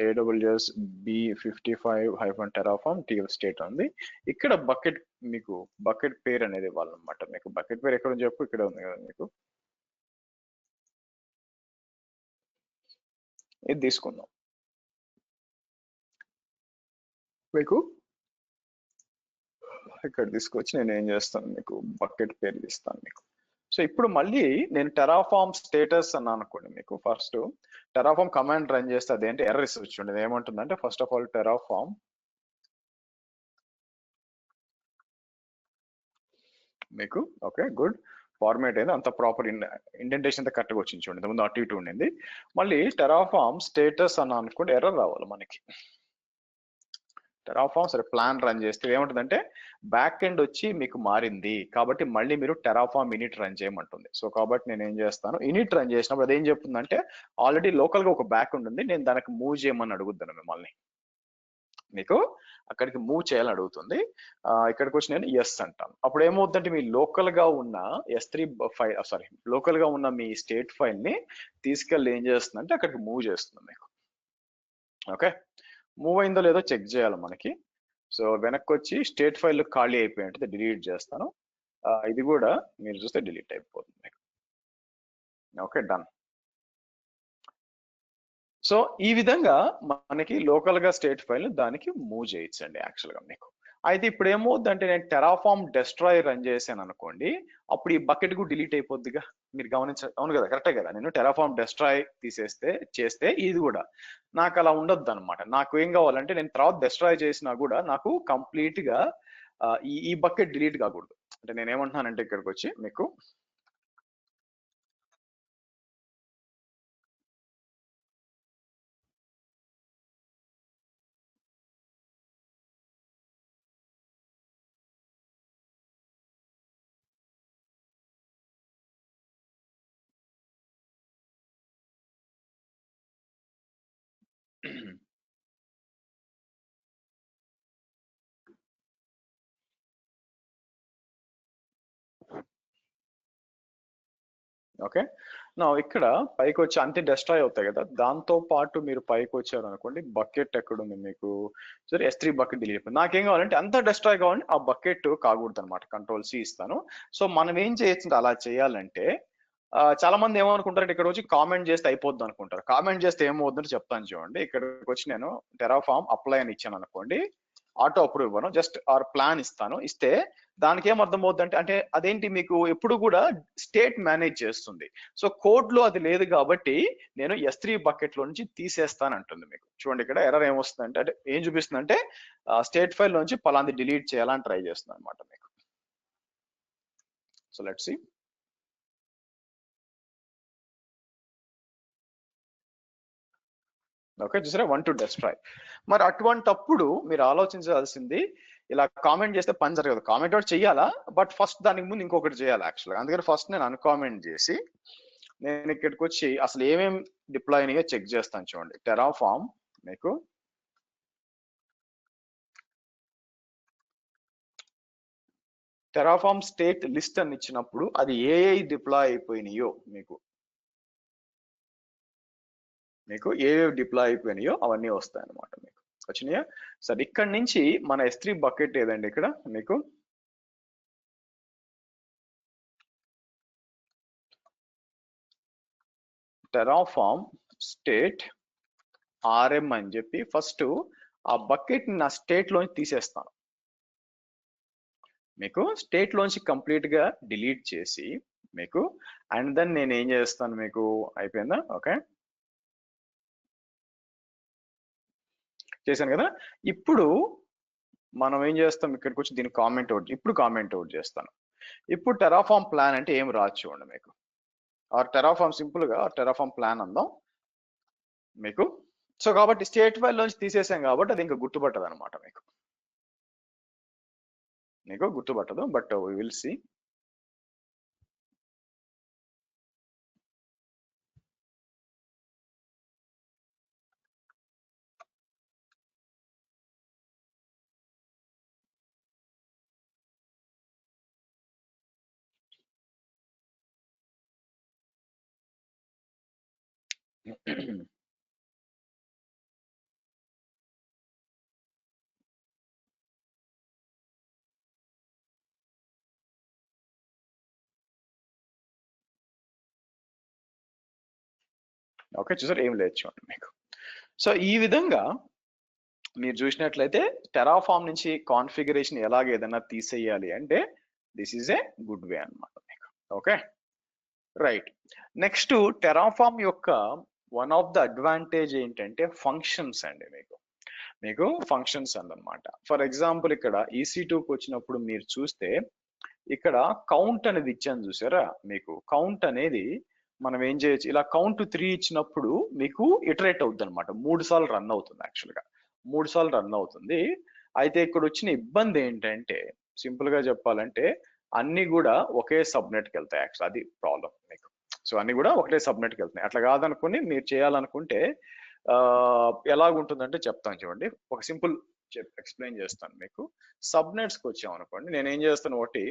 AWS B55-Terraform TF స్టేట్ ఉంది. ఇక్కడ బకెట్ మీకు బకెట్ పేరు అనేది ఇవ్వాలన్నమాట. మీకు బకెట్ పేరు ఎక్కడ చెప్పు, ఇక్కడ ఉంది కదా మీకు. ఇది తీసుకుందాం మీకు. ఇక్కడ తీసుకొచ్చి నేను ఏం చేస్తాను మీకు బకెట్ పేరు ఇస్తాను మీకు. సో ఇప్పుడు మళ్ళీ నేను టెరాఫార్మ్ స్టేటస్ అన్నా అనుకోండి మీకు. ఫస్ట్ టెరాఫార్మ్ కమాండ్ రన్ చేస్తే అదేంటి ఎర్రర్ రిసీవ్ చూడండి. ఏమంటుందంటే ఫస్ట్ ఆఫ్ ఆల్ టెరాఫార్మ్ మీకు ఓకే గుడ్ ఫార్మేట్ అయింది, అంత ప్రాపర్ ఇండెంటేషన్ అంతా కరెక్ట్గా వచ్చింది చూడండి. ముందు అటు ఇటు ఉండింది. మళ్ళీ టెరాఫార్మ్ స్టేటస్ అన్న అనుకోండి ఎర్రర్ రావాలి మనకి. టెరాఫార్మ్ సరే ప్లాన్ రన్ చేస్తే ఏముంటుందంటే బ్యాక్ ఎండ్ వచ్చి మీకు మారింది కాబట్టి మళ్ళీ మీరు టెరాఫార్మ్ ఇనిట్ రన్ చేయమంటుంది. సో కాబట్టి నేను ఏం చేస్తాను, ఇనిట్ రన్ చేసినప్పుడు అదేం చెప్తుందంటే ఆల్రెడీ లోకల్ గా ఒక బ్యాక్ ఎండ్ ఉంది, నేను దానికి మూవ్ చేయమని అడుగుతాను మిమ్మల్ని. మీకు అక్కడికి మూవ్ చేయాలని అడుగుతుంది. ఇక్కడికి వచ్చి నేను ఎస్ అంటాను. అప్పుడు ఏమవుతుందంటే మీ లోకల్ గా ఉన్న S3 ఫైల్ లోకల్ గా ఉన్న మీ స్టేట్ ఫైల్ ని తీసుకెళ్ళి ఏం చేస్తుందంటే అక్కడికి మూవ్ చేస్తుంది మీకు. ఓకే, మూవ్ అయిందో లేదో చెక్ చేయాలి మనకి. సో వెనక్కి వచ్చి స్టేట్ ఫైల్ ఖాళీ అయిపోయి ఉంటుంది, డిలీట్ చేస్తాను. ఇది కూడా మీరు చూస్తే డిలీట్ అయిపోతుంది. Okay done. సో ఈ విధంగా మనకి లోకల్ గా స్టేట్ ఫైల్ దానికి మూవ్ చేయొచ్చండి యాక్చువల్ గా మీకు. అయితే ఇప్పుడు ఏమవుద్దంటే నేను టెరాఫార్మ్ డెస్ట్రాయ్ రన్ చేశాను అనుకోండి, అప్పుడు ఈ బకెట్ కూడా డిలీట్ అయిపోద్దిగా. మీరు అవును కదా, కరెక్టే కదా. నేను టెరాఫార్మ్ డెస్ట్రాయ్ చేస్తే ఇది కూడా నాకు అలా ఉండొద్దు అనమాట. నాకు ఏం కావాలంటే నేను తర్వాత డెస్ట్రాయ్ చేసినా కూడా నాకు కంప్లీట్ గా ఈ బకెట్ డిలీట్ కాకూడదు. అంటే నేను ఏమంటున్నానంటే ఇక్కడికి వచ్చి మీకు ఓకే, నా ఇక్కడ పైకి వచ్చి అంతే డెస్ట్రాయ్ అవుతాయి కదా, దాంతో పాటు మీరు పైకి వచ్చారు అనుకోండి, బకెట్ ఎక్కడ ఉంది మీకు. సరే S3 బకెట్ డిలీట్ అయిపోయింది. నాకేం కావాలంటే అంత డెస్ట్రాయ్ కావాలంటే ఆ బకెట్ కాకూడదు అనమాట. Ctrl+C ఇస్తాను. సో మనం ఏం చేయొచ్చు అలా చేయాలంటే చాలా మంది ఏమనుకుంటారంటే ఇక్కడ వచ్చి కామెంట్ చేస్తే అయిపోద్ది అనుకుంటారు. కామెంట్ చేస్తే ఏమవుతుందో చెప్తాను చూడండి. ఇక్కడికి వచ్చి నేను టెరాఫార్మ్ అప్లై అని ఇచ్చాను అనుకోండి, ఆటో అప్రూవ్ ఇవ్వను, జస్ట్ ఆర్ ప్లాన్ ఇస్తాను. ఇస్తే దానికి ఏం అర్థం అవుతుంది అంటే అదేంటి మీకు ఎప్పుడు కూడా స్టేట్ మేనేజ్ చేస్తుంది. సో కోడ్ లో అది లేదు కాబట్టి నేను S3 బకెట్ లో నుంచి తీసేస్తాను అంటుంది మీకు. చూడండి ఇక్కడ ఎర్రర్ ఏమొస్తుందంటే అంటే ఏం చూపిస్తుందంటే స్టేట్ ఫైల్ నుంచి పలాంది డిలీట్ చేయాలని ట్రై చేస్తుంది అనమాట మీకు. So let's see. ఓకే చూసారా 1 to destroy. మరి అటువంటప్పుడు మీరు ఆలోచించాల్సింది ఇలా కామెంట్ చేస్తే పని జరగదు. కామెంట్ ఒకటి చెయ్యాలా, బట్ ఫస్ట్ దానికి ముందు ఇంకొకటి చేయాలి యాక్చువల్గా. అందుకని ఫస్ట్ నేను అన్కామెంట్ చేసి నేను ఇక్కడికి వచ్చి అసలు ఏమేమి డిప్లాయ్ అయినాయో చెక్ చేస్తాను చూడండి. టెరాఫార్మ్ మీకు టెరాఫామ్ స్టేట్ లిస్ట్ అని ఇచ్చినప్పుడు అది ఏ డిప్లాయ్ అయిపోయినాయో మీకు ఏవేవి డిప్లాయ్ అయిపోయినాయో అవన్నీ వస్తాయి అన్నమాట. మీకు వచ్చినాయా? సరే, ఇక్కడ నుంచి మన S3 బకెట్ ఏదండి ఇక్కడ మీకు టెరాఫామ్ స్టేట్ RM అని చెప్పి ఫస్ట్ ఆ బకెట్ నా స్టేట్ లోంచి తీసేస్తాను. మీకు స్టేట్ లోంచి కంప్లీట్ గా డిలీట్ చేసి మీకు అండ్ దెన్ నేను ఏం చేస్తాను, మీకు అయిపోయిందా? ఓకే, చేశాను కదా. ఇప్పుడు మనం ఏం చేస్తాం, ఇక్కడికి వచ్చి దీన్ని కామెంట్ అవుట్ చేస్తాను. ఇప్పుడు టెరాఫామ్ ప్లాన్ అంటే ఏం రాదు చూడండి మీకు. ఆర్ టెరాఫామ్ సింపుల్ గా టెరాఫామ్ ప్లాన్ అందాం మీకు. సో కాబట్టి స్టేట్ ఫైల్ నుంచి తీసేసాం కాబట్టి అది ఇంకా గుర్తుపట్టదు అనమాట మీకు గుర్తుపట్టదు. But we will see. Okay, చూసారు, ఏం లేదు చూడండి మీకు. సో ఈ విధంగా మీరు చూసినట్లయితే టెరాఫామ్ నుంచి కాన్ఫిగరేషన్ ఎలాగ ఏదైనా తీసేయాలి అంటే this is a good way అన్నమాట మీకు. Okay, right. నెక్స్ట్ టెరాఫామ్ యొక్క వన్ ఆఫ్ ద అడ్వాంటేజ్ ఏంటంటే ఫంక్షన్స్ అండి. మీకు ఫంక్షన్స్ అన్నమాట. ఫర్ ఎగ్జాంపుల్ ఇక్కడ EC2కి వచ్చినప్పుడు మీరు చూస్తే ఇక్కడ కౌంట్ అనేది ఇచ్చాను చూసారా. మీకు కౌంట్ అనేది మనం ఏం చేయొచ్చు, ఇలా కౌంట్ 3 ఇచ్చినప్పుడు మీకు ఇటరేట్ అవుతుంది అనమాట. 3 సార్లు రన్ అవుతుంది. యాక్చువల్గా 3 సార్లు రన్ అవుతుంది. అయితే ఇక్కడ వచ్చిన ఇబ్బంది ఏంటంటే సింపుల్ గా చెప్పాలంటే అన్ని కూడా ఒకే సబ్నెట్కి వెళ్తాయి. యాక్చువల్ అది ప్రాబ్లం మీకు. సో అన్ని కూడా ఒకటే సబ్నెట్కి వెళ్తున్నాయి. అట్లా కాదనుకుని మీరు చేయాలనుకుంటే ఎలాగుంటుందంటే చెప్తాను చూడండి. ఒక సింపుల్ ఎక్స్ప్లెయిన్ చేస్తాను మీకు. సబ్నెట్స్కి వచ్చాం అనుకోండి, నేను ఏం చేస్తాను, ఒకటి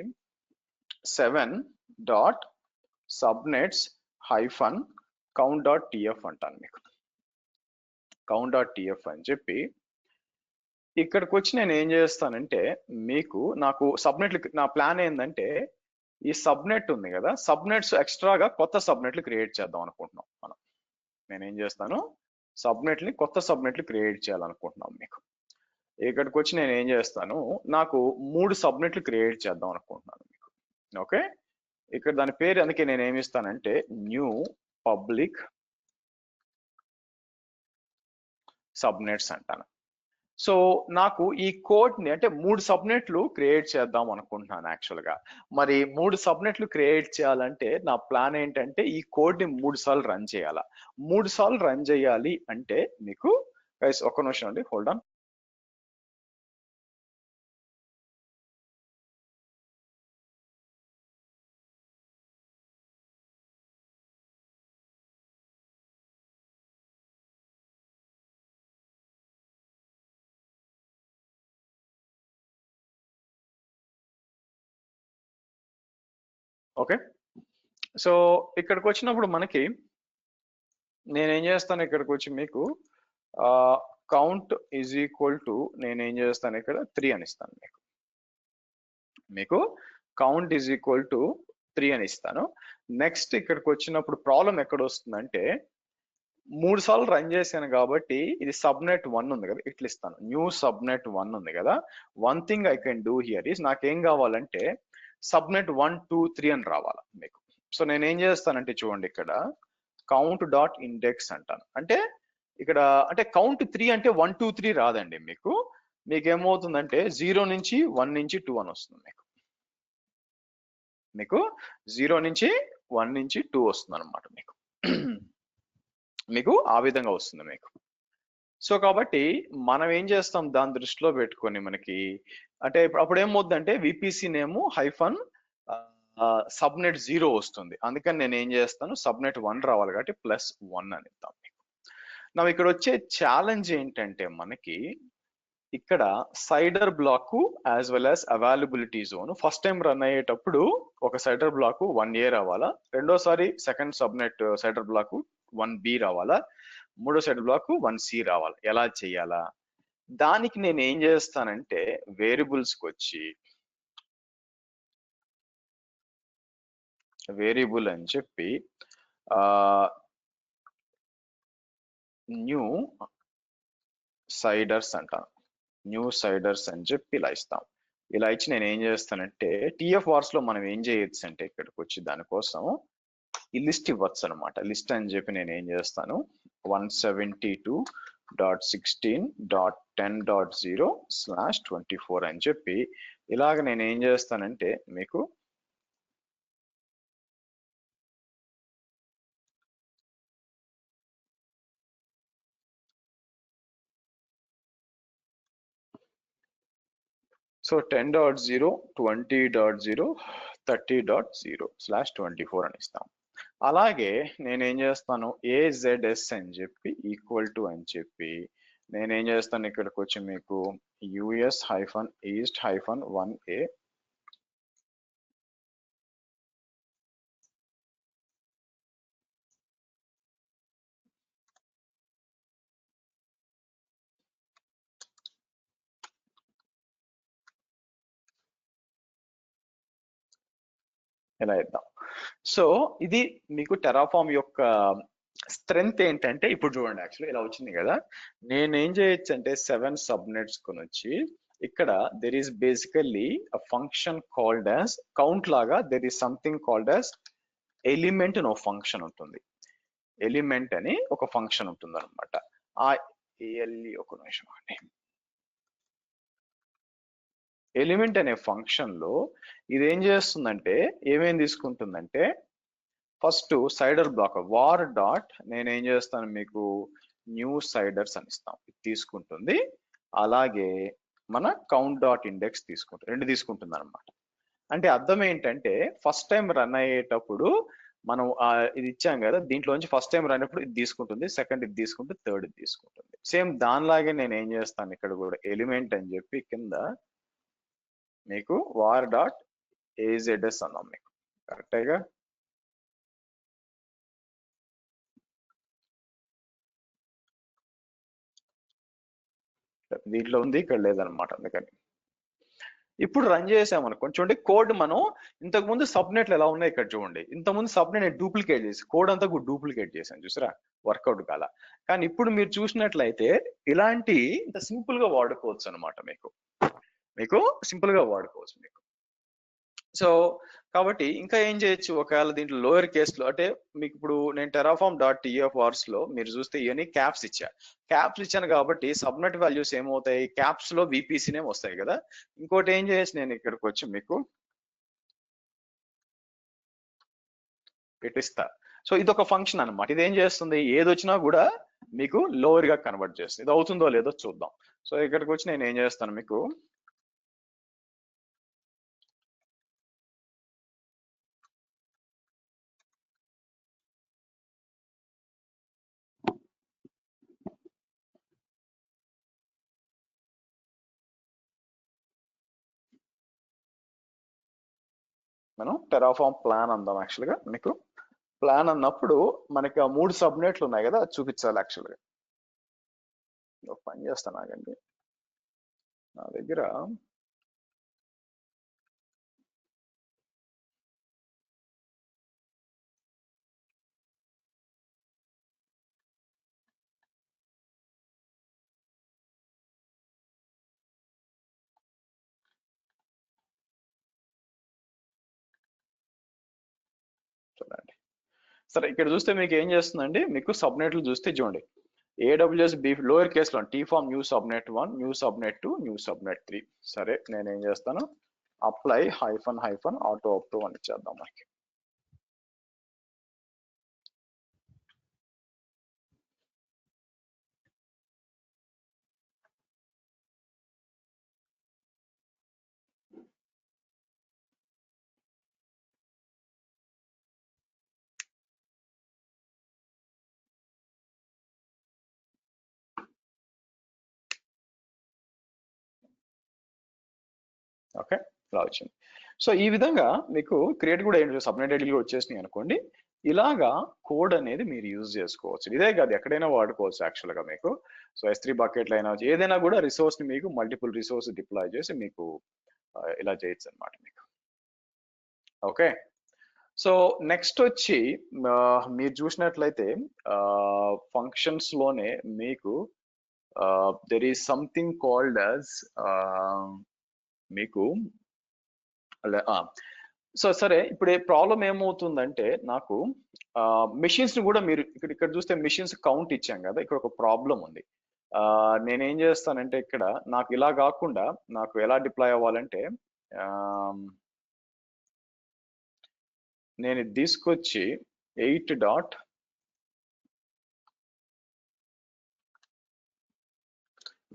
7.subnets-count.tf అంటాను మీకు. count.tf అని చెప్పి ఇక్కడికి వచ్చి నేను ఏం చేస్తానంటే మీకు నాకు సబ్నెట్లు, నా ప్లాన్ ఏంటంటే ఈ సబ్నెట్ ఉంది కదా, సబ్నెట్స్ ఎక్స్ట్రాగా కొత్త సబ్నెట్లు క్రియేట్ చేద్దాం అనుకుంటున్నాం మనం. నేనేం చేస్తాను, కొత్త సబ్నెట్లు క్రియేట్ చేయాలనుకుంటున్నాం మీకు. ఇక్కడికి వచ్చి నేను ఏం చేస్తాను, నాకు 3 సబ్నెట్లు క్రియేట్ చేద్దాం అనుకుంటున్నాను మీకు. ఓకే, ఇక్కడ దాని పేరు అందుకే నేను ఏమి ఇస్తానంటే న్యూ పబ్లిక్ సబ్నెట్స్ అంటాను. సో నాకు ఈ కోడ్ ని అంటే 3 సబ్నెట్లు క్రియేట్ చేద్దాం అనుకుంటున్నాను యాక్చువల్ గా. మరి 3 సబ్నెట్లు క్రియేట్ చేయాలంటే నా ప్లాన్ ఏంటంటే ఈ కోడ్ ని 3 సార్లు రన్ చేయాలా. 3 సార్లు రన్ చేయాలి అంటే మీకు గైస్ ఒక్క నిమిషం అండి, హోల్డ్ ఆన్. ఓకే, సో ఇక్కడికి వచ్చినప్పుడు మనకి నేనేం చేస్తాను, ఇక్కడికి వచ్చి మీకు కౌంట్ ఈజ్ ఈక్వల్ టు నేనేం చేస్తాను ఇక్కడ 3 అని ఇస్తాను మీకు కౌంట్ ఈజ్ ఈక్వల్ టు 3 అని ఇస్తాను. నెక్స్ట్ ఇక్కడికి వచ్చినప్పుడు ప్రాబ్లం ఎక్కడ వస్తుందంటే 3 సార్లు రన్ చేశాను కాబట్టి ఇది సబ్నెట్ 1 ఉంది కదా, ఇట్లా ఇస్తాను. న్యూ సబ్నెట్ 1 ఉంది కదా, one thing I can do here is నాకేం కావాలంటే సబ్నెట్ 1, 2, 3 అని రావాలి మీకు. సో నేను ఏం చేస్తానంటే చూడండి, ఇక్కడ కౌంట్ డాట్ ఇండెక్స్ అంటాను. అంటే ఇక్కడ అంటే కౌంట్ 3 అంటే 1, 2, 3 రాదండి మీకు. మీకేమవుతుందంటే 0 నుంచి 1 నుంచి 2 అని వస్తుంది మీకు 0 నుంచి 1 నుంచి 2 వస్తుంది అనమాట మీకు ఆ విధంగా వస్తుంది మీకు. సో కాబట్టి మనం ఏం చేస్తాం, దాని దృష్టిలో పెట్టుకొని మనకి అంటే అప్పుడు ఏమవుతుందంటే విపిసి నేమ్ హైఫన్ సబ్నెట్ 0 వస్తుంది. అందుకని నేను ఏం చేస్తాను, సబ్నెట్ 1 రావాలి కాబట్టి +1 అని ఇద్దాం మీకు. నా ఇక్కడ వచ్చే ఛాలెంజ్ ఏంటంటే మనకి ఇక్కడ CIDR block as well as availability zone first time run అయ్యేటప్పుడు ఒక సైడర్ బ్లాక్ 1A రావాలా, రెండోసారి second subnet cider black 1B రావాలా, మూడో సైడర్ బ్లాక్ 1C రావాలా, ఎలా చేయాలా? దానికి నేను ఏం చేస్తానంటే వేరియబుల్స్ కి వచ్చి వేరియబుల్ అని చెప్పి న్యూ సైడర్స్ అంటాను. న్యూ సైడర్స్ అని చెప్పి ఇలా ఇస్తాం. ఇలా ఇచ్చి నేను ఏం చేస్తానంటే టిఎఫ్ వార్స్ లో మనం ఏం చేయొచ్చు అంటే ఇక్కడికి వచ్చి దానికోసం ఈ లిస్ట్ ఇవ్వచ్చు అనమాట. లిస్ట్ అని చెప్పి నేను ఏం చేస్తాను 172.16.10.0/24 అని చెప్పి ఇలాగ నేను ఏం చేస్తానంటే మీకు సో 10.0 20.0 30.0/24 అని ఇస్తాం. అలాగే నేనేం చేస్తాను AZS అని చెప్పి ఈక్వల్ టు అని చెప్పి నేనేం చేస్తాను ఇక్కడికి వచ్చి మీకు US-East-1A ఇలా ఇద్దాం. సో ఇది మీకు టెరాఫామ్ యొక్క స్ట్రెంగ్త్ ఏంటంటే ఇప్పుడు చూడండి యాక్చువల్లీ ఇలా వచ్చింది కదా, నేనేం చేయొచ్చు అంటే 7 సబ్నెట్స్ కొనొచ్చి ఇక్కడ there is basically a function called as count లాగా there is something called as element అని ఒక ఫంక్షన్ ఉంటుంది. ఎలిమెంట్ అని ఒక ఫంక్షన్ ఉంటుంది అనమాట. ఆ ఒక నిమిషం అండి. ఎలిమెంట్ అనే ఫంక్షన్ లో ఇది ఏం చేస్తుందంటే ఏమేం తీసుకుంటుందంటే first CIDR block var dot నేనేం చేస్తాను మీకు న్యూ సైడర్స్ అని ఇస్తాం, ఇది తీసుకుంటుంది. అలాగే మన కౌంట్ డాట్ ఇండెక్స్ తీసుకుంటుంది, రెండు తీసుకుంటుంది అనమాట. అంటే అర్థం ఏంటంటే ఫస్ట్ టైం రన్ అయ్యేటప్పుడు మనం ఇది ఇచ్చాం కదా, దీంట్లోంచి ఫస్ట్ టైం రన్ అయినప్పుడు ఇది తీసుకుంటుంది, సెకండ్ ఇది తీసుకుంటుంది, థర్డ్ ఇది తీసుకుంటుంది. సేమ్ దానిలాగే నేను ఏం చేస్తాను ఇక్కడ కూడా ఎలిమెంట్ అని చెప్పి కింద మీకు వార్ డాట్ AZS అన్నాం మీకు కరెక్టేగా. దీంట్లో ఉంది ఇక్కడ లేదనమాట. అందుకని ఇప్పుడు రన్ చేసామనుకోండి, చూడండి కోడ్ మనం ఇంతకు ముందు సబ్నెట్లు ఎలా ఉన్నాయి ఇక్కడ చూడండి. ఇంతకుముందు సబ్నెట్ నేను డూప్లికేట్ చేసి కోడ్ అంతా కూడా డూప్లికేట్ చేశాను చూసారా, వర్కౌట్ కాల. కానీ ఇప్పుడు మీరు చూసినట్లయితే ఇలాంటి ఇంత సింపుల్ గా వాడుకోవచ్చు అనమాట. మీకు సింపుల్ గా వాడుకోవచ్చు మీకు. సో కాబట్టి ఇంకా ఏం చేయొచ్చు, ఒకవేళ దీంట్లో లోయర్ కేసులో అంటే మీకు ఇప్పుడు నేను terraform.tf-vars లో మీరు చూస్తే ఇవన్నీ క్యాప్స్ ఇచ్చాను కాబట్టి సబ్నెట్ వాల్యూస్ ఏమవుతాయి, క్యాప్స్ లో VPC నేమ్ వస్తాయి కదా. ఇంకోటి ఏం చేయొచ్చు, నేను ఇక్కడికి వచ్చి మీకు పెట్టిస్తా. సో ఇది ఒక ఫంక్షన్ అనమాట. ఇది ఏం చేస్తుంది, ఏది వచ్చినా కూడా మీకు లోవర్ గా కన్వర్ట్ చేస్తుంది. ఇది అవుతుందో లేదో చూద్దాం. సో ఇక్కడికి వచ్చి నేను ఏం చేస్తాను మీకు మనం టెరాఫామ్ ప్లాన్ అందాం. యాక్చువల్గా మీకు ప్లాన్ అన్నప్పుడు మనకి ఆ 3 సబ్నెట్లు ఉన్నాయి కదా, అది చూపించాలి. యాక్చువల్గా ఒక పని చేస్తాను ఆగండి, నా దగ్గర చూడండి. సరే ఇక్కడ చూస్తే మీకు ఏం చేస్తుందండి, మీకు సబ్నెట్లు చూస్తే చూడండి AWS B లోయర్ కేసులో tform new subnet 1 new subnet 2 new subnet 3. సరే నేనేం చేస్తాను అప్లై -- auto up అని ఇచ్చేద్దాం మనకి. ఓకే, ఇలా వచ్చింది. సో ఈ విధంగా మీకు క్రియేట్ కూడా ఏంటి సబ్నెట్ ఐడీలు వచ్చేసినాయి అనుకోండి, ఇలాగా కోడ్ అనేది మీరు యూజ్ చేసుకోవచ్చు. ఇదే కాదు, ఎక్కడైనా వాడుకోవచ్చు యాక్చువల్ గా మీకు. సో S3 బకెట్లు అయినా ఏదైనా కూడా రిసోర్స్ ని మీకు మల్టిపుల్ రిసోర్స్ డిప్లాయ్ చేసి మీకు ఇలా చేయొచ్చు అనమాట మీకు. ఓకే, సో నెక్స్ట్ వచ్చి మీరు చూసినట్లయితే ఫంక్షన్స్ లోనే మీకు there is something called as మీకు సో సరే, ఇప్పుడు ప్రాబ్లం ఏమవుతుందంటే నాకు మెషిన్స్ ని కూడా మీరు ఇక్కడ చూస్తే మెషిన్స్ కౌంట్ ఇచ్చాం కదా, ఇక్కడ ఒక ప్రాబ్లం ఉంది. నేనేం చేస్తానంటే ఇక్కడ నాకు ఇలా కాకుండా నాకు ఎలా డిప్లాయ్ అవ్వాలంటే నేను ఇది తీసుకొచ్చి 8 dot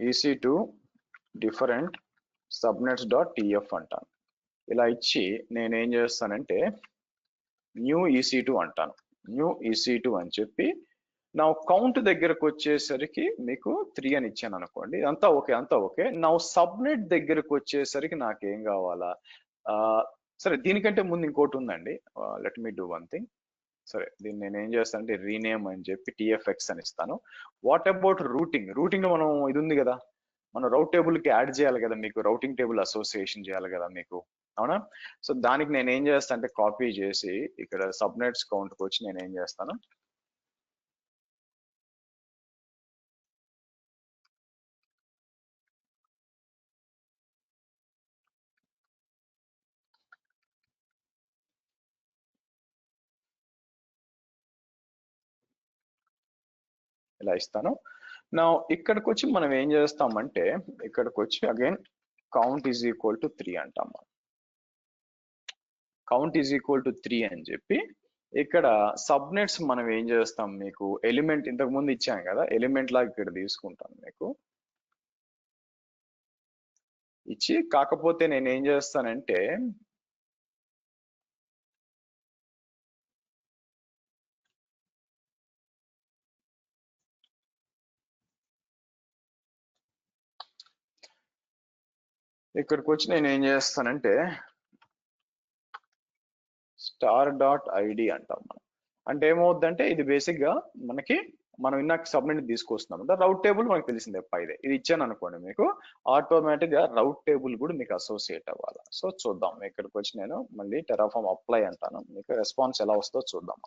EC2 different subnets dot TF అంటాను. ఇలా ఇచ్చి నేనేం చేస్తానంటే న్యూ EC2 అంటాను. న్యూ EC2 అని చెప్పి నా కౌంట్ దగ్గరకు వచ్చేసరికి మీకు 3 అని ఇచ్చాను అనుకోండి, అంతా ఓకే, అంతా ఓకే. నా సబ్నెట్ దగ్గరకు వచ్చేసరికి నాకేం కావాలా? సరే, దీనికంటే ముందు ఇంకోటి ఉందండి. Let me do one thing. సరే, దీన్ని నేను ఏం చేస్తానంటే రీనేమ్ అని చెప్పి TFX అని ఇస్తాను. What about routing? రూటింగ్ లో మనం ఇది ఉంది కదా, మనం రౌట్ టేబుల్ కి యాడ్ చేయాలి కదా, మీకు రౌటింగ్ టేబుల్ అసోసియేషన్ చేయాలి కదా మీకు, అవునా? సో దానికి నేను ఏం చేస్తాను అంటే కాపీ చేసి ఇక్కడ సబ్నెట్స్ కౌంట్కి వచ్చి నేను ఏం చేస్తాను, ఇలా ఇస్తాను. నా ఇక్కడికి వచ్చి మనం ఏం చేస్తామంటే ఇక్కడికి వచ్చి again count is equal to 3 అంటాం. కౌంట్ ఈజ్ ఈక్వల్ టు 3 అని చెప్పి ఇక్కడ సబ్నెట్స్ మనం ఏం చేస్తాం, మీకు ఎలిమెంట్ ఇంతకు ముందు ఇచ్చాం కదా, ఎలిమెంట్ లాగా ఇక్కడ తీసుకుంటాను మీకు ఇచ్చి. కాకపోతే నేను ఏం చేస్తానంటే ఇక్కడికి వచ్చి నేను ఏం చేస్తానంటే స్టార్ డాట్ ఐడి అంటాం మనం. అంటే ఏమవుద్దంటే ఇది బేసిక్ గా మనకి మనం ఇందాక సబ్నెట్ తీసుకొస్తున్నాం అంటే రౌట్ టేబుల్ మనకు తెలిసిందే పైదే. ఇది ఇచ్చాను అనుకోండి, మీకు ఆటోమేటిక్ గా రౌట్ టేబుల్ కూడా మీకు అసోసియేట్ అవ్వాలి. సో చూద్దాం, ఇక్కడికి వచ్చి నేను మళ్ళీ టెరాఫామ్ అప్లై అంటాను, మీకు రెస్పాన్స్ ఎలా వస్తుందో చూద్దాం.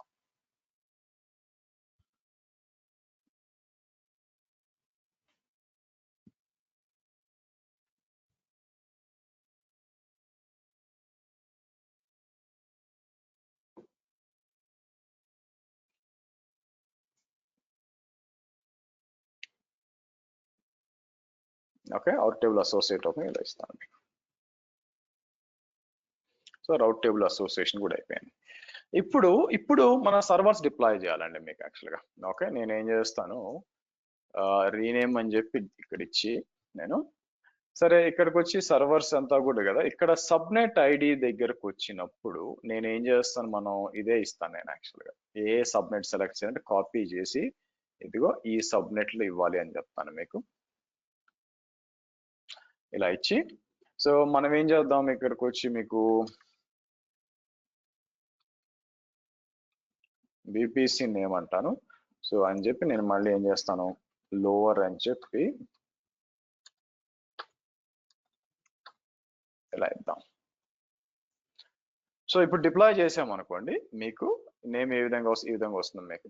ఓకే, రౌట్ టేబుల్ అసోసియేట్ అవుతుంది, ఇలా ఇస్తాను మీకు. సో రౌట్ టేబుల్ అసోసియేషన్ కూడా అయిపోయింది. ఇప్పుడు మన సర్వర్స్ డిప్లాయ్ చేయాలండి మీకు యాక్చువల్గా. ఓకే, నేను ఏం చేస్తాను రీనేమ్ అని చెప్పి ఇక్కడ ఇచ్చి నేను సరే ఇక్కడికి వచ్చి సర్వర్స్ అంతా కూడా కదా, ఇక్కడ సబ్నెట్ ఐడి దగ్గరకు వచ్చినప్పుడు నేను ఏం చేస్తాను, మనం ఇదే ఇస్తాను నేను యాక్చువల్గా. ఏ సబ్నెట్ సెలెక్ట్ చేయాలంటే కాపీ చేసి ఇదిగో ఈ సబ్నెట్లు ఇవ్వాలి అని చెప్తాను మీకు, ఇలా ఇచ్చి. సో మనం ఏం చేద్దాం, ఇక్కడికి వచ్చి మీకు VPC నేమ్ అంటాను. సో అని చెప్పి నేను మళ్ళీ ఏం చేస్తాను లోవర్ అని చెప్పి ఇలా ఇద్దాం. సో ఇప్పుడు డిప్లాయ్ చేసాం అనుకోండి, మీకు నేమ్ ఏ విధంగా వస్తుంది, ఈ విధంగా వస్తుంది మీకు.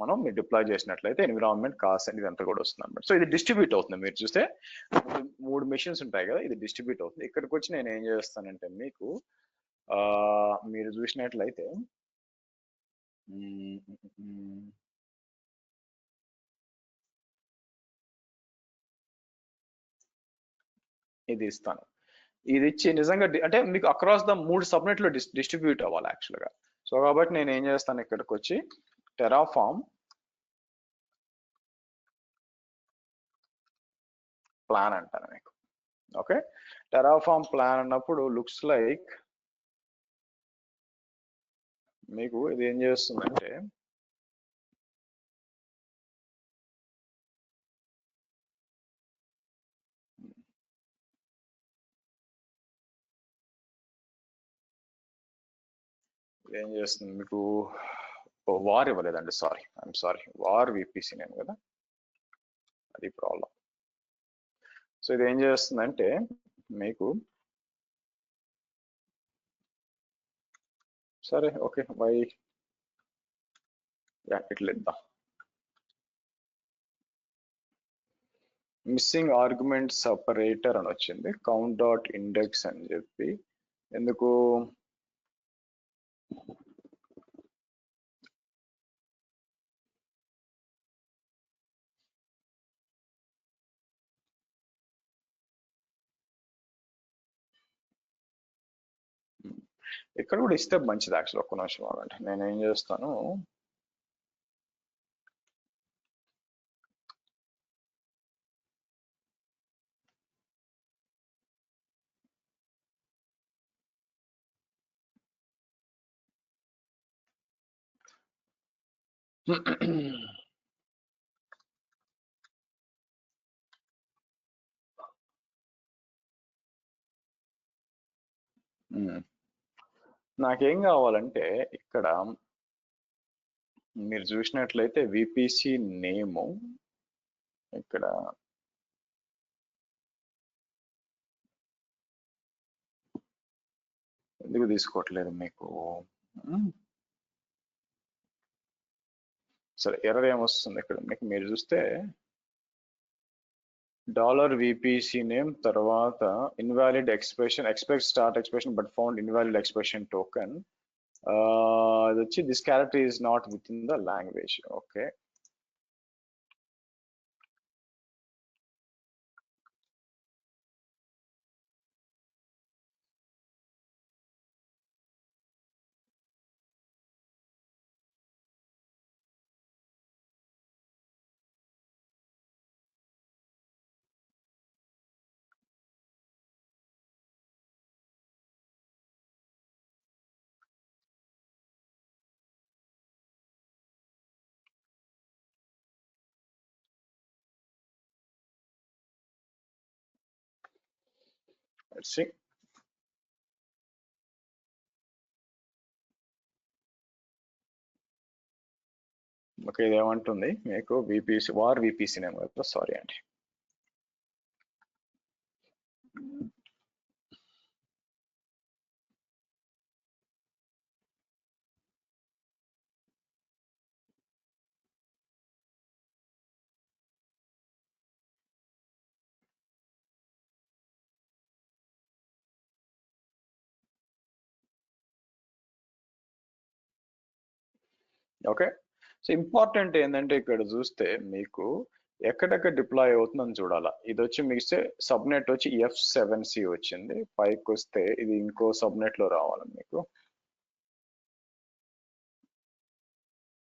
మనం మీరు డిప్లాయ్ చేసినట్లయితే ఎన్విరాన్మెంట్ కాస్ట్ అనేది ఇదంతా కూడా వస్తుంది అనమాట. సో ఇది డిస్ట్రిబ్యూట్ అవుతుంది. మీరు చూస్తే 3 మెషిన్స్ ఉంటాయి కదా, ఇది డిస్ట్రిబ్యూట్ అవుతుంది. ఇక్కడికి వచ్చి నేను ఏం చేస్తానంటే మీకు మీరు చూసినట్లయితే ఇది ఇస్తాను. ఇది ఇచ్చి నిజంగా అంటే మీకు అక్రాస్ ద 3 సబ్నెట్ లో డిస్ట్రిబ్యూట్ అవ్వాలి యాక్చువల్ గా. సో కాబట్టి నేను ఏం చేస్తాను, ఇక్కడికి వచ్చి టెరాఫామ్ ప్లాన్ అంటాను మీకు. ఓకే, టెరాఫామ్ ప్లాన్ అన్నప్పుడు లుక్స్ లైక్ మీకు ఇది ఏం చేస్తుందంటే ఏం చేస్తుంది మీకు వార్ ఇవ్వలేదండి, I'm sorry, war VPC name కదా, అది ప్రాబ్లం. సో ఇది ఏం చేస్తుందంటే మీకు, సరే ఓకే వై ఇట్లా ఇద్దాం, మిస్సింగ్ ఆర్గ్యుమెంట్ సపరేటర్ అని వచ్చింది, కౌంట్ డాట్ ఇండెక్స్ అని చెప్పి. ఎందుకు ఇక్కడ కూడా ఇస్తే మంచిది యాక్చువల్. ఒక్క నిమిషం ఆగండి, నేను ఏం చేస్తాను, నాకేం కావాలంటే ఇక్కడ మీరు చూసినట్లయితే విపిసి నేము ఇక్కడ ఎందుకు తీసుకోవట్లేదు మీకు, సరే ఎర్రర్ ఏమొస్తుంది ఇక్కడ మీకు, మీరు చూస్తే $VPC నేమ్ తర్వాత invalid expression, expect start expression but found invalid expression token, అది వచ్చి this character is not with in the language. Okay let's see. Okay ఇది ఏమంటుంది మీకు, విపిసి వార్ విపిసి నేమ్ కదా, సారీ అండి. ఓకే సో ఇంపార్టెంట్ ఏంటంటే ఇక్కడ చూస్తే మీకు ఎక్కడెక్కడ డిప్లాయ్ అవుతుందని చూడాలా. ఇది వచ్చి మీకు సబ్నెట్ వచ్చి F7C వచ్చింది, పైకి వస్తే ఇది ఇంకో సబ్నెట్ లో రావాలి మీకు,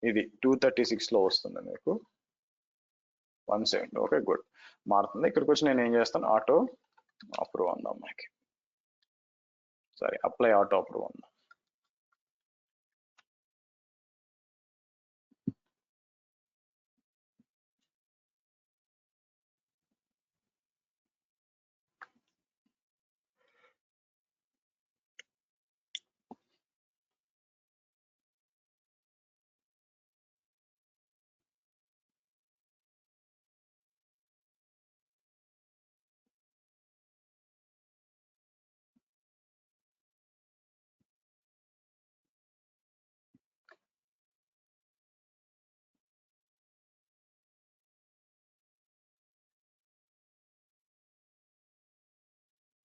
ఇది 236 లో వస్తుంది మీకు 170. ఓకే గుడ్, మారుతుంది. ఇక్కడికి వచ్చి నేను ఏం చేస్తాను, ఆటో అప్రూవ్ అందాం మనకి, సరే అప్లై ఆటో అప్రూవ్ అందాం.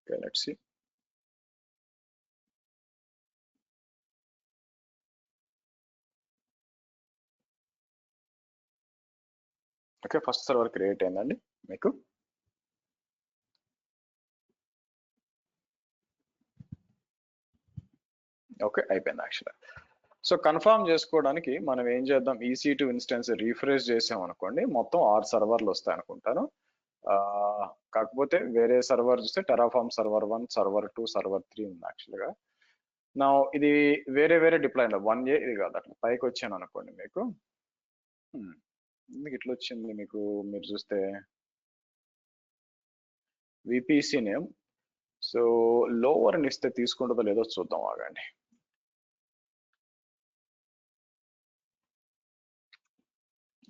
Okay let's see. Okay first server create అయిందండి మీకు. ఓకే అయిపోయింది యాక్చువల్గా. సో కన్ఫర్మ్ చేసుకోవడానికి మనం ఏం చేద్దాం, EC2 ఇన్స్టెన్స్ రీఫ్రెష్ చేసాం అనుకోండి, మొత్తం 6 సర్వర్లు వస్తాయి అనుకుంటాను. కాకపోతే వేరే సర్వర్ చూస్తే టెరాఫార్మ్ సర్వర్ 1, సర్వర్ 2, సర్వర్ 3 ఉంది యాక్చువల్గా. నా ఇది వేరే వేరే డిప్లాయ్ 1A ఇది కాదు, అట్లా పైకి వచ్చాను అనుకోండి మీకు, ఎందుకు ఇట్లా వచ్చింది మీకు, మీరు చూస్తే విపిసి నేమ్, సో లోవర్ ఇస్తే తీసుకుంటుందో లేదో చూద్దాం ఆగండి.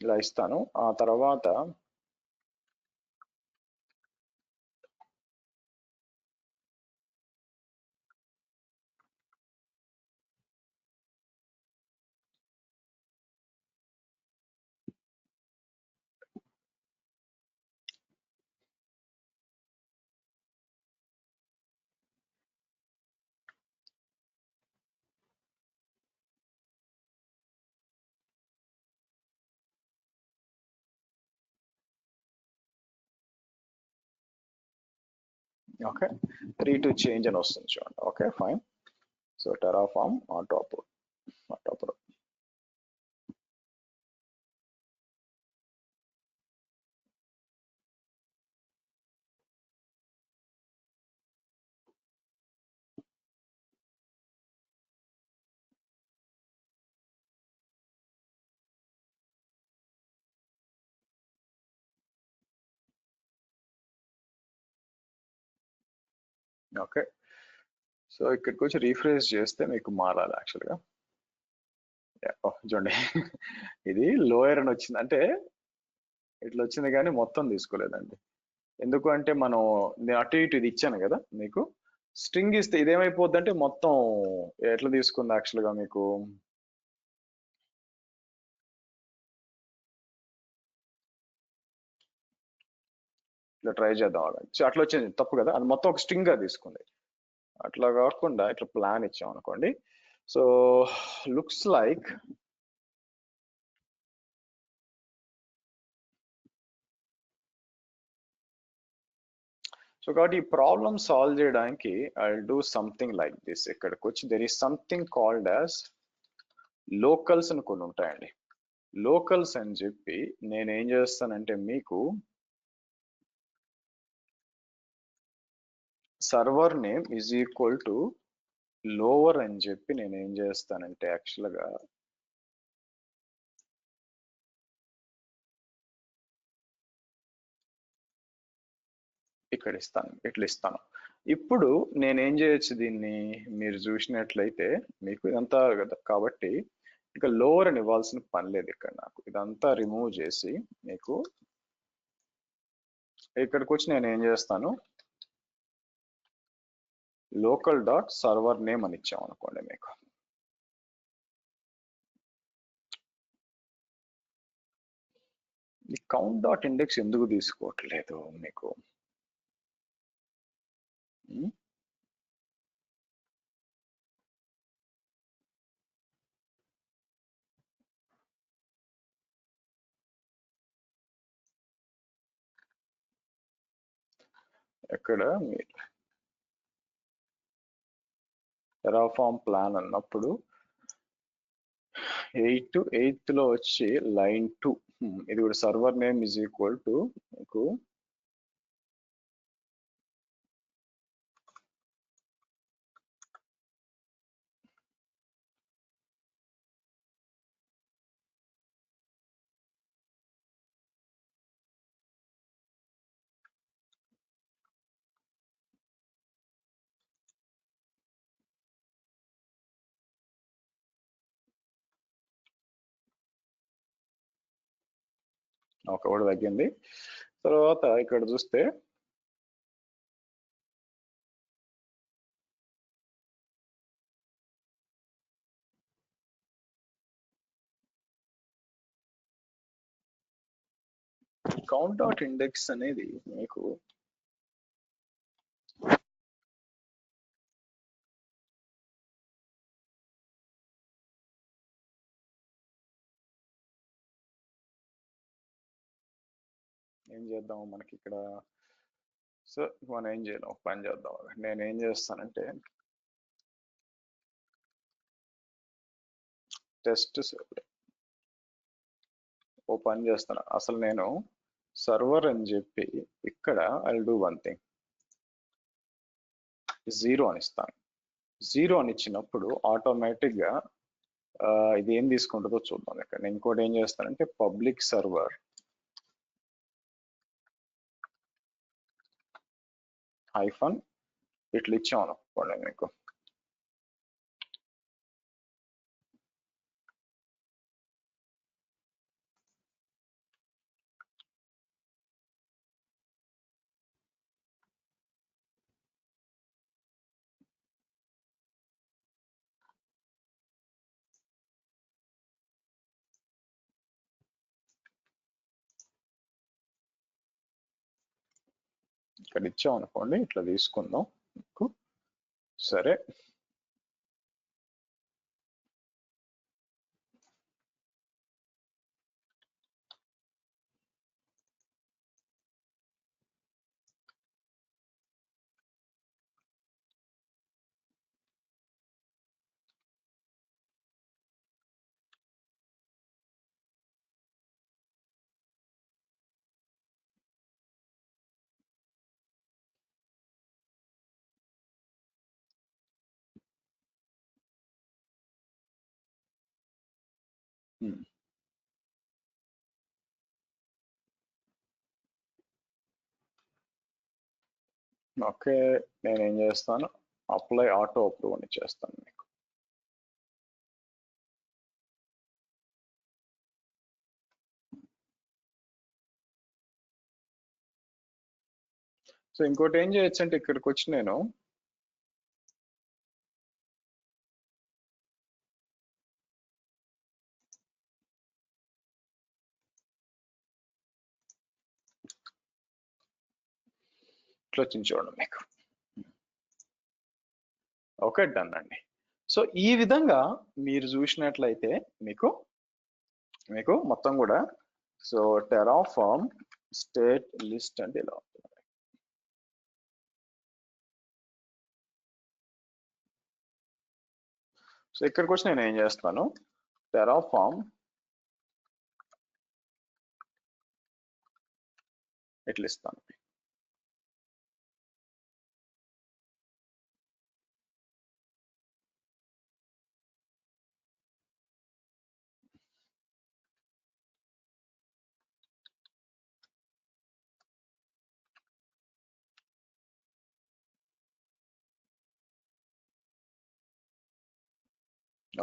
ఇలా ఇస్తాను. ఆ తర్వాత ఓకే, టు చేంజ్ అని వస్తుంది చూడండి. Okay fine. సో టెరాఫార్మ్ ఆటోపో. ఓకే, సో ఇక్కడికి వచ్చి రీఫ్రెష్ చేస్తే మీకు మారాలి యాక్చువల్గా. చూడండి ఇది లోయర్ అని వచ్చింది, అంటే ఇట్లా వచ్చింది కానీ మొత్తం తీసుకోలేదండి. ఎందుకు అంటే మనం నేను అటు ఇటు ఇది ఇచ్చాను కదా మీకు, స్ట్రింగ్ ఇస్తే ఇదేమైపోద్ది అంటే మొత్తం ఎట్లా తీసుకుంది యాక్చువల్గా మీకు. ఇట్లా ట్రై చేద్దాం అట్లా వచ్చింది తప్పు కదా, అది మొత్తం ఒక స్ట్రింగ్ గా తీసుకుంది. అట్లా కాకుండా ఇట్లా ప్లాన్ ఇచ్చాం అనుకోండి. సో లుక్స్ లైక్ సో కాబట్టి ఈ ప్రాబ్లమ్ సాల్వ్ చేయడానికి I do something like this. ఇక్కడికి వచ్చి there is something called as locals అని కొన్ని ఉంటాయండి. లోకల్స్ అని చెప్పి నేను ఏం చేస్తానంటే మీకు server name is equal to lower అని చెప్పి నేను ఏం చేస్తానంటే యాక్చువల్గా ఇక్కడ ఇస్తాను, ఇట్లా ఇస్తాను. ఇప్పుడు నేనేం చేయొచ్చు దీన్ని మీరు చూసినట్లయితే మీకు ఇదంతా కదా, కాబట్టి ఇంకా లోవర్ అని ఇవ్వాల్సిన పని లేదు ఇక్కడ. నాకు ఇదంతా రిమూవ్ చేసి మీకు ఇక్కడికి వచ్చి నేను ఏం చేస్తాను, లోకల్ డాట్ సర్వర్ నేమ్ అని ఇచ్చాం అనుకోండి. మీకు ఈ కౌంట్ డాట్ ఇండెక్స్ ఎందుకు తీసుకోవట్లేదు మీకు? ఎక్కడ మీరు టెరాఫార్మ్ ప్లాన్ అన్నప్పుడు 8 లో వచ్చి లైన్ 2 ఇది కూడా server name is equal to మీకు ఒకటి తగ్గింది. తర్వాత ఇక్కడ చూస్తే కౌంట్ డాట్ ఇండెక్స్ అనేది మీకు ఏం చేద్దాం మనకి ఇక్కడ. సో మనం ఏం చేయలేం, ఒక పని చేద్దాం. నేను ఏం చేస్తానంటే టెస్ట్ ఓ పని చేస్తాను. అసలు నేను సర్వర్ అని చెప్పి ఇక్కడ ఐ డూ వన్ థింగ్, 0 అని ఇస్తాను. 0 అని ఇచ్చినప్పుడు ఆటోమేటిక్ గా ఇది ఏం తీసుకుంటుందో చూద్దాం. ఇక్కడ నేను ఇంకోటి ఏం చేస్తానంటే పబ్లిక్ సర్వర్ హైఫన్ ఇట్లా ఇచ్చాం అనుకోండి మీకు. ఇక్కడ ఇచ్చాం అనుకోండి, ఇట్లా తీసుకుందాం మీకు. సరే, ఓకే, నేను ఏం చేస్తాను, అప్లై ఆటో అప్రూవ్ అని చేస్తాను మీకు. సో ఇంకోటి ఏం చేయొచ్చు అంటే, ఇక్కడికి వచ్చి నేను ఇట్లా వచ్చింది చూడండి మీకు. ఓకే, డన్ అండి. సో ఈ విధంగా మీరు చూసినట్లయితే మీకు మీకు మొత్తం కూడా, సో టెరాఫార్మ్ స్టేట్ లిస్ట్ అంటే ఇలా ఉంటుంది. సో ఇక్కడికి వచ్చి నేను ఏం చేస్తాను, టెరాఫార్మ్ ఇట్లా ఇస్తాను.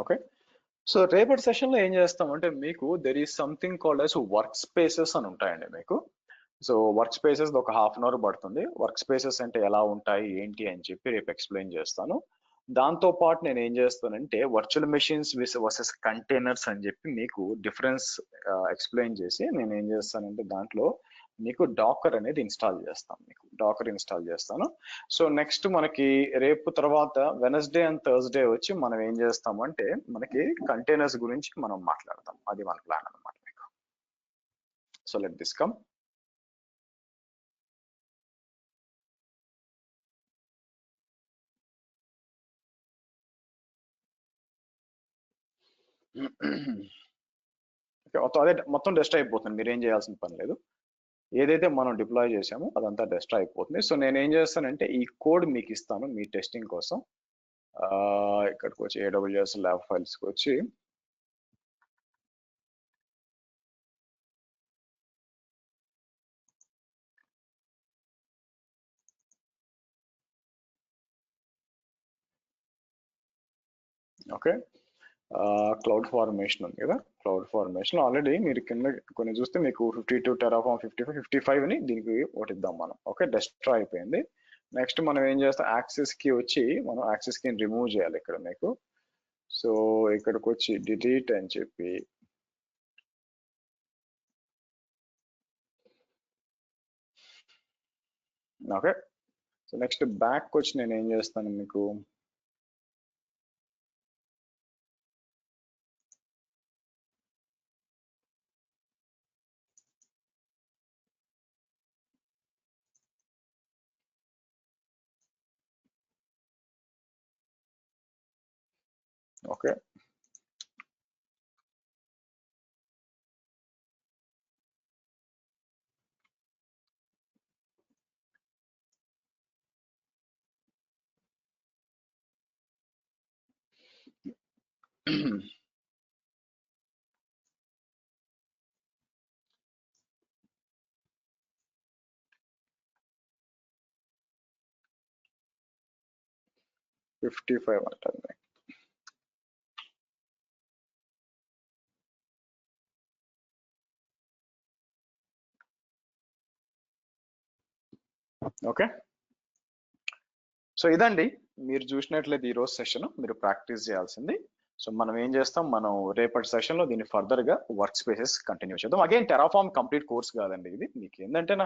ఓకే, సో రేపటి సెషన్ లో ఏం చేస్తామంటే, మీకు there is something called as work spaces అని ఉంటాయండి మీకు. సో వర్క్ స్పేసెస్ ఒక హాఫ్ అన్ అవర్ పడుతుంది. వర్క్ స్పేసెస్ అంటే ఎలా ఉంటాయి ఏంటి అని చెప్పి రేపు ఎక్స్ప్లెయిన్ చేస్తాను. దాంతో పాటు నేను ఏం చేస్తానంటే, వర్చువల్ మెషిన్స్ వర్సెస్ కంటైనర్స్ అని చెప్పి మీకు డిఫరెన్స్ ఎక్స్ప్లెయిన్ చేసి, నేను ఏం చేస్తానంటే దాంట్లో మీకు డాకర్ అనేది ఇన్స్టాల్ చేస్తాను. మీకు డాకర్ ఇన్స్టాల్ చేస్తాను. సో నెక్స్ట్ మనకి రేపు తర్వాత వెనస్డే అండ్ థర్స్డే వచ్చి మనం ఏం చేస్తామంటే, మనకి కంటైనర్స్ గురించి మనం మాట్లాడతాం. అది మన ప్లాన్ అనమాట మీకు. So let this come. అదే మొత్తం డెస్ట్ అయిపోతుంది, మీరు ఏం చేయాల్సిన పని లేదు. ఏదైతే మనం డిప్లాయ్ చేసామో అదంతా డెస్ట్ అయిపోతుంది. సో నేను ఏం చేస్తానంటే, ఈ కోడ్ మీకు ఇస్తాను మీ టెస్టింగ్ కోసం. ఇక్కడికి వచ్చి AWS ల్యాబ్ ఫైల్స్కి వచ్చి ఓకే, క్లౌడ్ ఫార్మేషన్ ఉంది కదా, క్లౌడ్ ఫార్మేషన్ ఆల్రెడీ మీరు కింద కొన్ని చూస్తే మీకు 52 టెరాఫార్మ్ 55 అని దీనికి ఒకటి ఇద్దాం మనం. ఓకే, డెస్ట్రా అయిపోయింది. నెక్స్ట్ మనం ఏం చేస్తాం, యాక్సెస్ కి వచ్చి మనం యాక్సెస్ కి రిమూవ్ చేయాలి ఇక్కడ మీకు. సో ఇక్కడికి వచ్చి డిలీట్ అని చెప్పి ఓకే. సో నెక్స్ట్ బ్యాక్ వచ్చి నేను ఏం చేస్తాను మీకు, ఓకే, $55 అంటుంది. ఓకే, సో ఇదండి మీరు చూసినట్లయితే ఈరోజు సెషన్ మీరు ప్రాక్టీస్ చేయాల్సింది. సో మనం ఏం చేస్తాం, మనం రేపటి సెషన్ లో దీన్ని ఫర్దర్ గా వర్క్ స్పేసెస్ కంటిన్యూ చేద్దాం. అగైన్ టెరాఫార్మ్ కంప్లీట్ కోర్స్ కాదండి ఇది. మీకు ఏంటంటే నా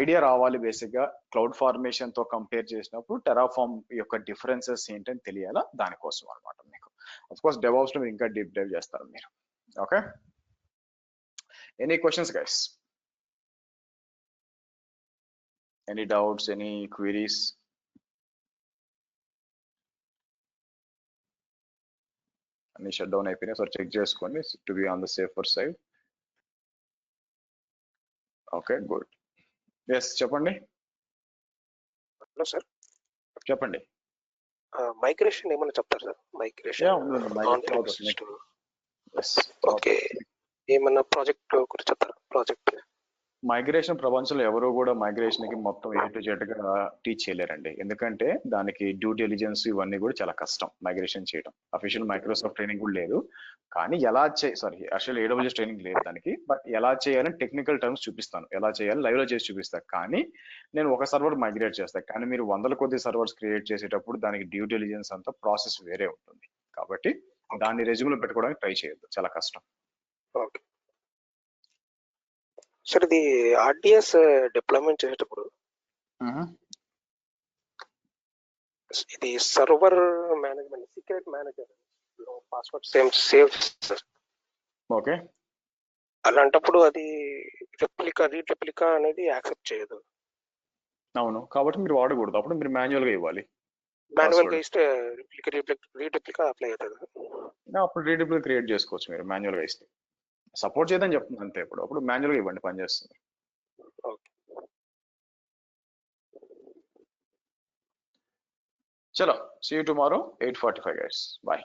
ఐడియా రావాలి బేసిక్ గా క్లౌడ్ ఫార్మేషన్ తో కంపేర్ చేసినప్పుడు టెరాఫార్మ్ యొక్క డిఫరెన్సెస్ ఏంటని తెలియాలా, దానికోసం అనమాట మీకు. అఫ్ కోర్స్ డెవాప్స్ లో మీరు ఇంకా డీప్ డైవ్ చేస్తారు మీరు. Okay, any questions guys? Any doubts, any queries? అన్ని షట్ డౌన్ అయిపోయినాయి, సో చెక్ చేసుకోండి to be on the safer side. Okay good. Yes చెప్పండి. హలో సార్, చెప్పండి. మైగ్రేషన్ ఏమైనా చెప్తారు సార్? మైగ్రేషన్ ఓకే, ఏమన్నా ప్రాజెక్ట్ గురించి చెప్తారా? ప్రాజెక్ట్ మైగ్రేషన్ ప్రపంచంలో ఎవరు కూడా మైగ్రేషన్ కి మొత్తం A to Z గా టీచ్ చేయలేరండి. ఎందుకంటే దానికి డ్యూ డెలిజెన్స్ ఇవన్నీ కూడా చాలా కష్టం మైగ్రేషన్ చేయడం. అఫీషియల్ మైక్రోసాఫ్ట్ ట్రైనింగ్ కూడా లేదు. కానీ ఎలా యాక్చువల్ AWS ట్రైనింగ్ లేదు దానికి. బట్ ఎలా చేయాలని టెక్నికల్ టర్మ్స్ చూపిస్తాను, ఎలా చేయాలి లైవ్ లో చేసి చూపిస్తాను. కానీ నేను ఒక సర్వర్ మైగ్రేట్ చేస్తాను. కానీ మీరు వందల కొద్ది సర్వర్స్ క్రియేట్ చేసేటప్పుడు దానికి డ్యూ డెలిజెన్స్ అంతా ప్రాసెస్ వేరే ఉంటుంది. కాబట్టి దాన్ని రెజ్యూమ్ లో పెట్టుకోవడానికి ట్రై చేయొద్దు, చాలా కష్టం. ఓకే సార్, ఇది ఆర్డిఎస్ డిప్లాయ్మెంట్ చేసేటప్పుడు ఇది server management secret manager password save చేస్తారు. ఓకే, అలాంటప్పుడు అది రీప్లికా అనేది యాక్సెప్ట్ చేయదు. అవును, కాబట్టి మీరు వాడకూడదు. అప్పుడు మీరు మాన్యువల్ గా ఇవ్వాలి. మాన్యువల్ గా ఇస్తే రీప్లికా అప్లై అవుతుంది. అప్పుడు రీడబుల్ క్రియేట్ చేసుకోవచ్చు మీరు మాన్యువల్ గా ఇస్తే. సపోర్ట్ చేయదని చెప్తుంది అంతే. అప్పుడు మాన్యువల్ గా ఇవ్వండి, పనిచేస్తుంది. చలో, see you tomorrow 8:45 guys. Bye.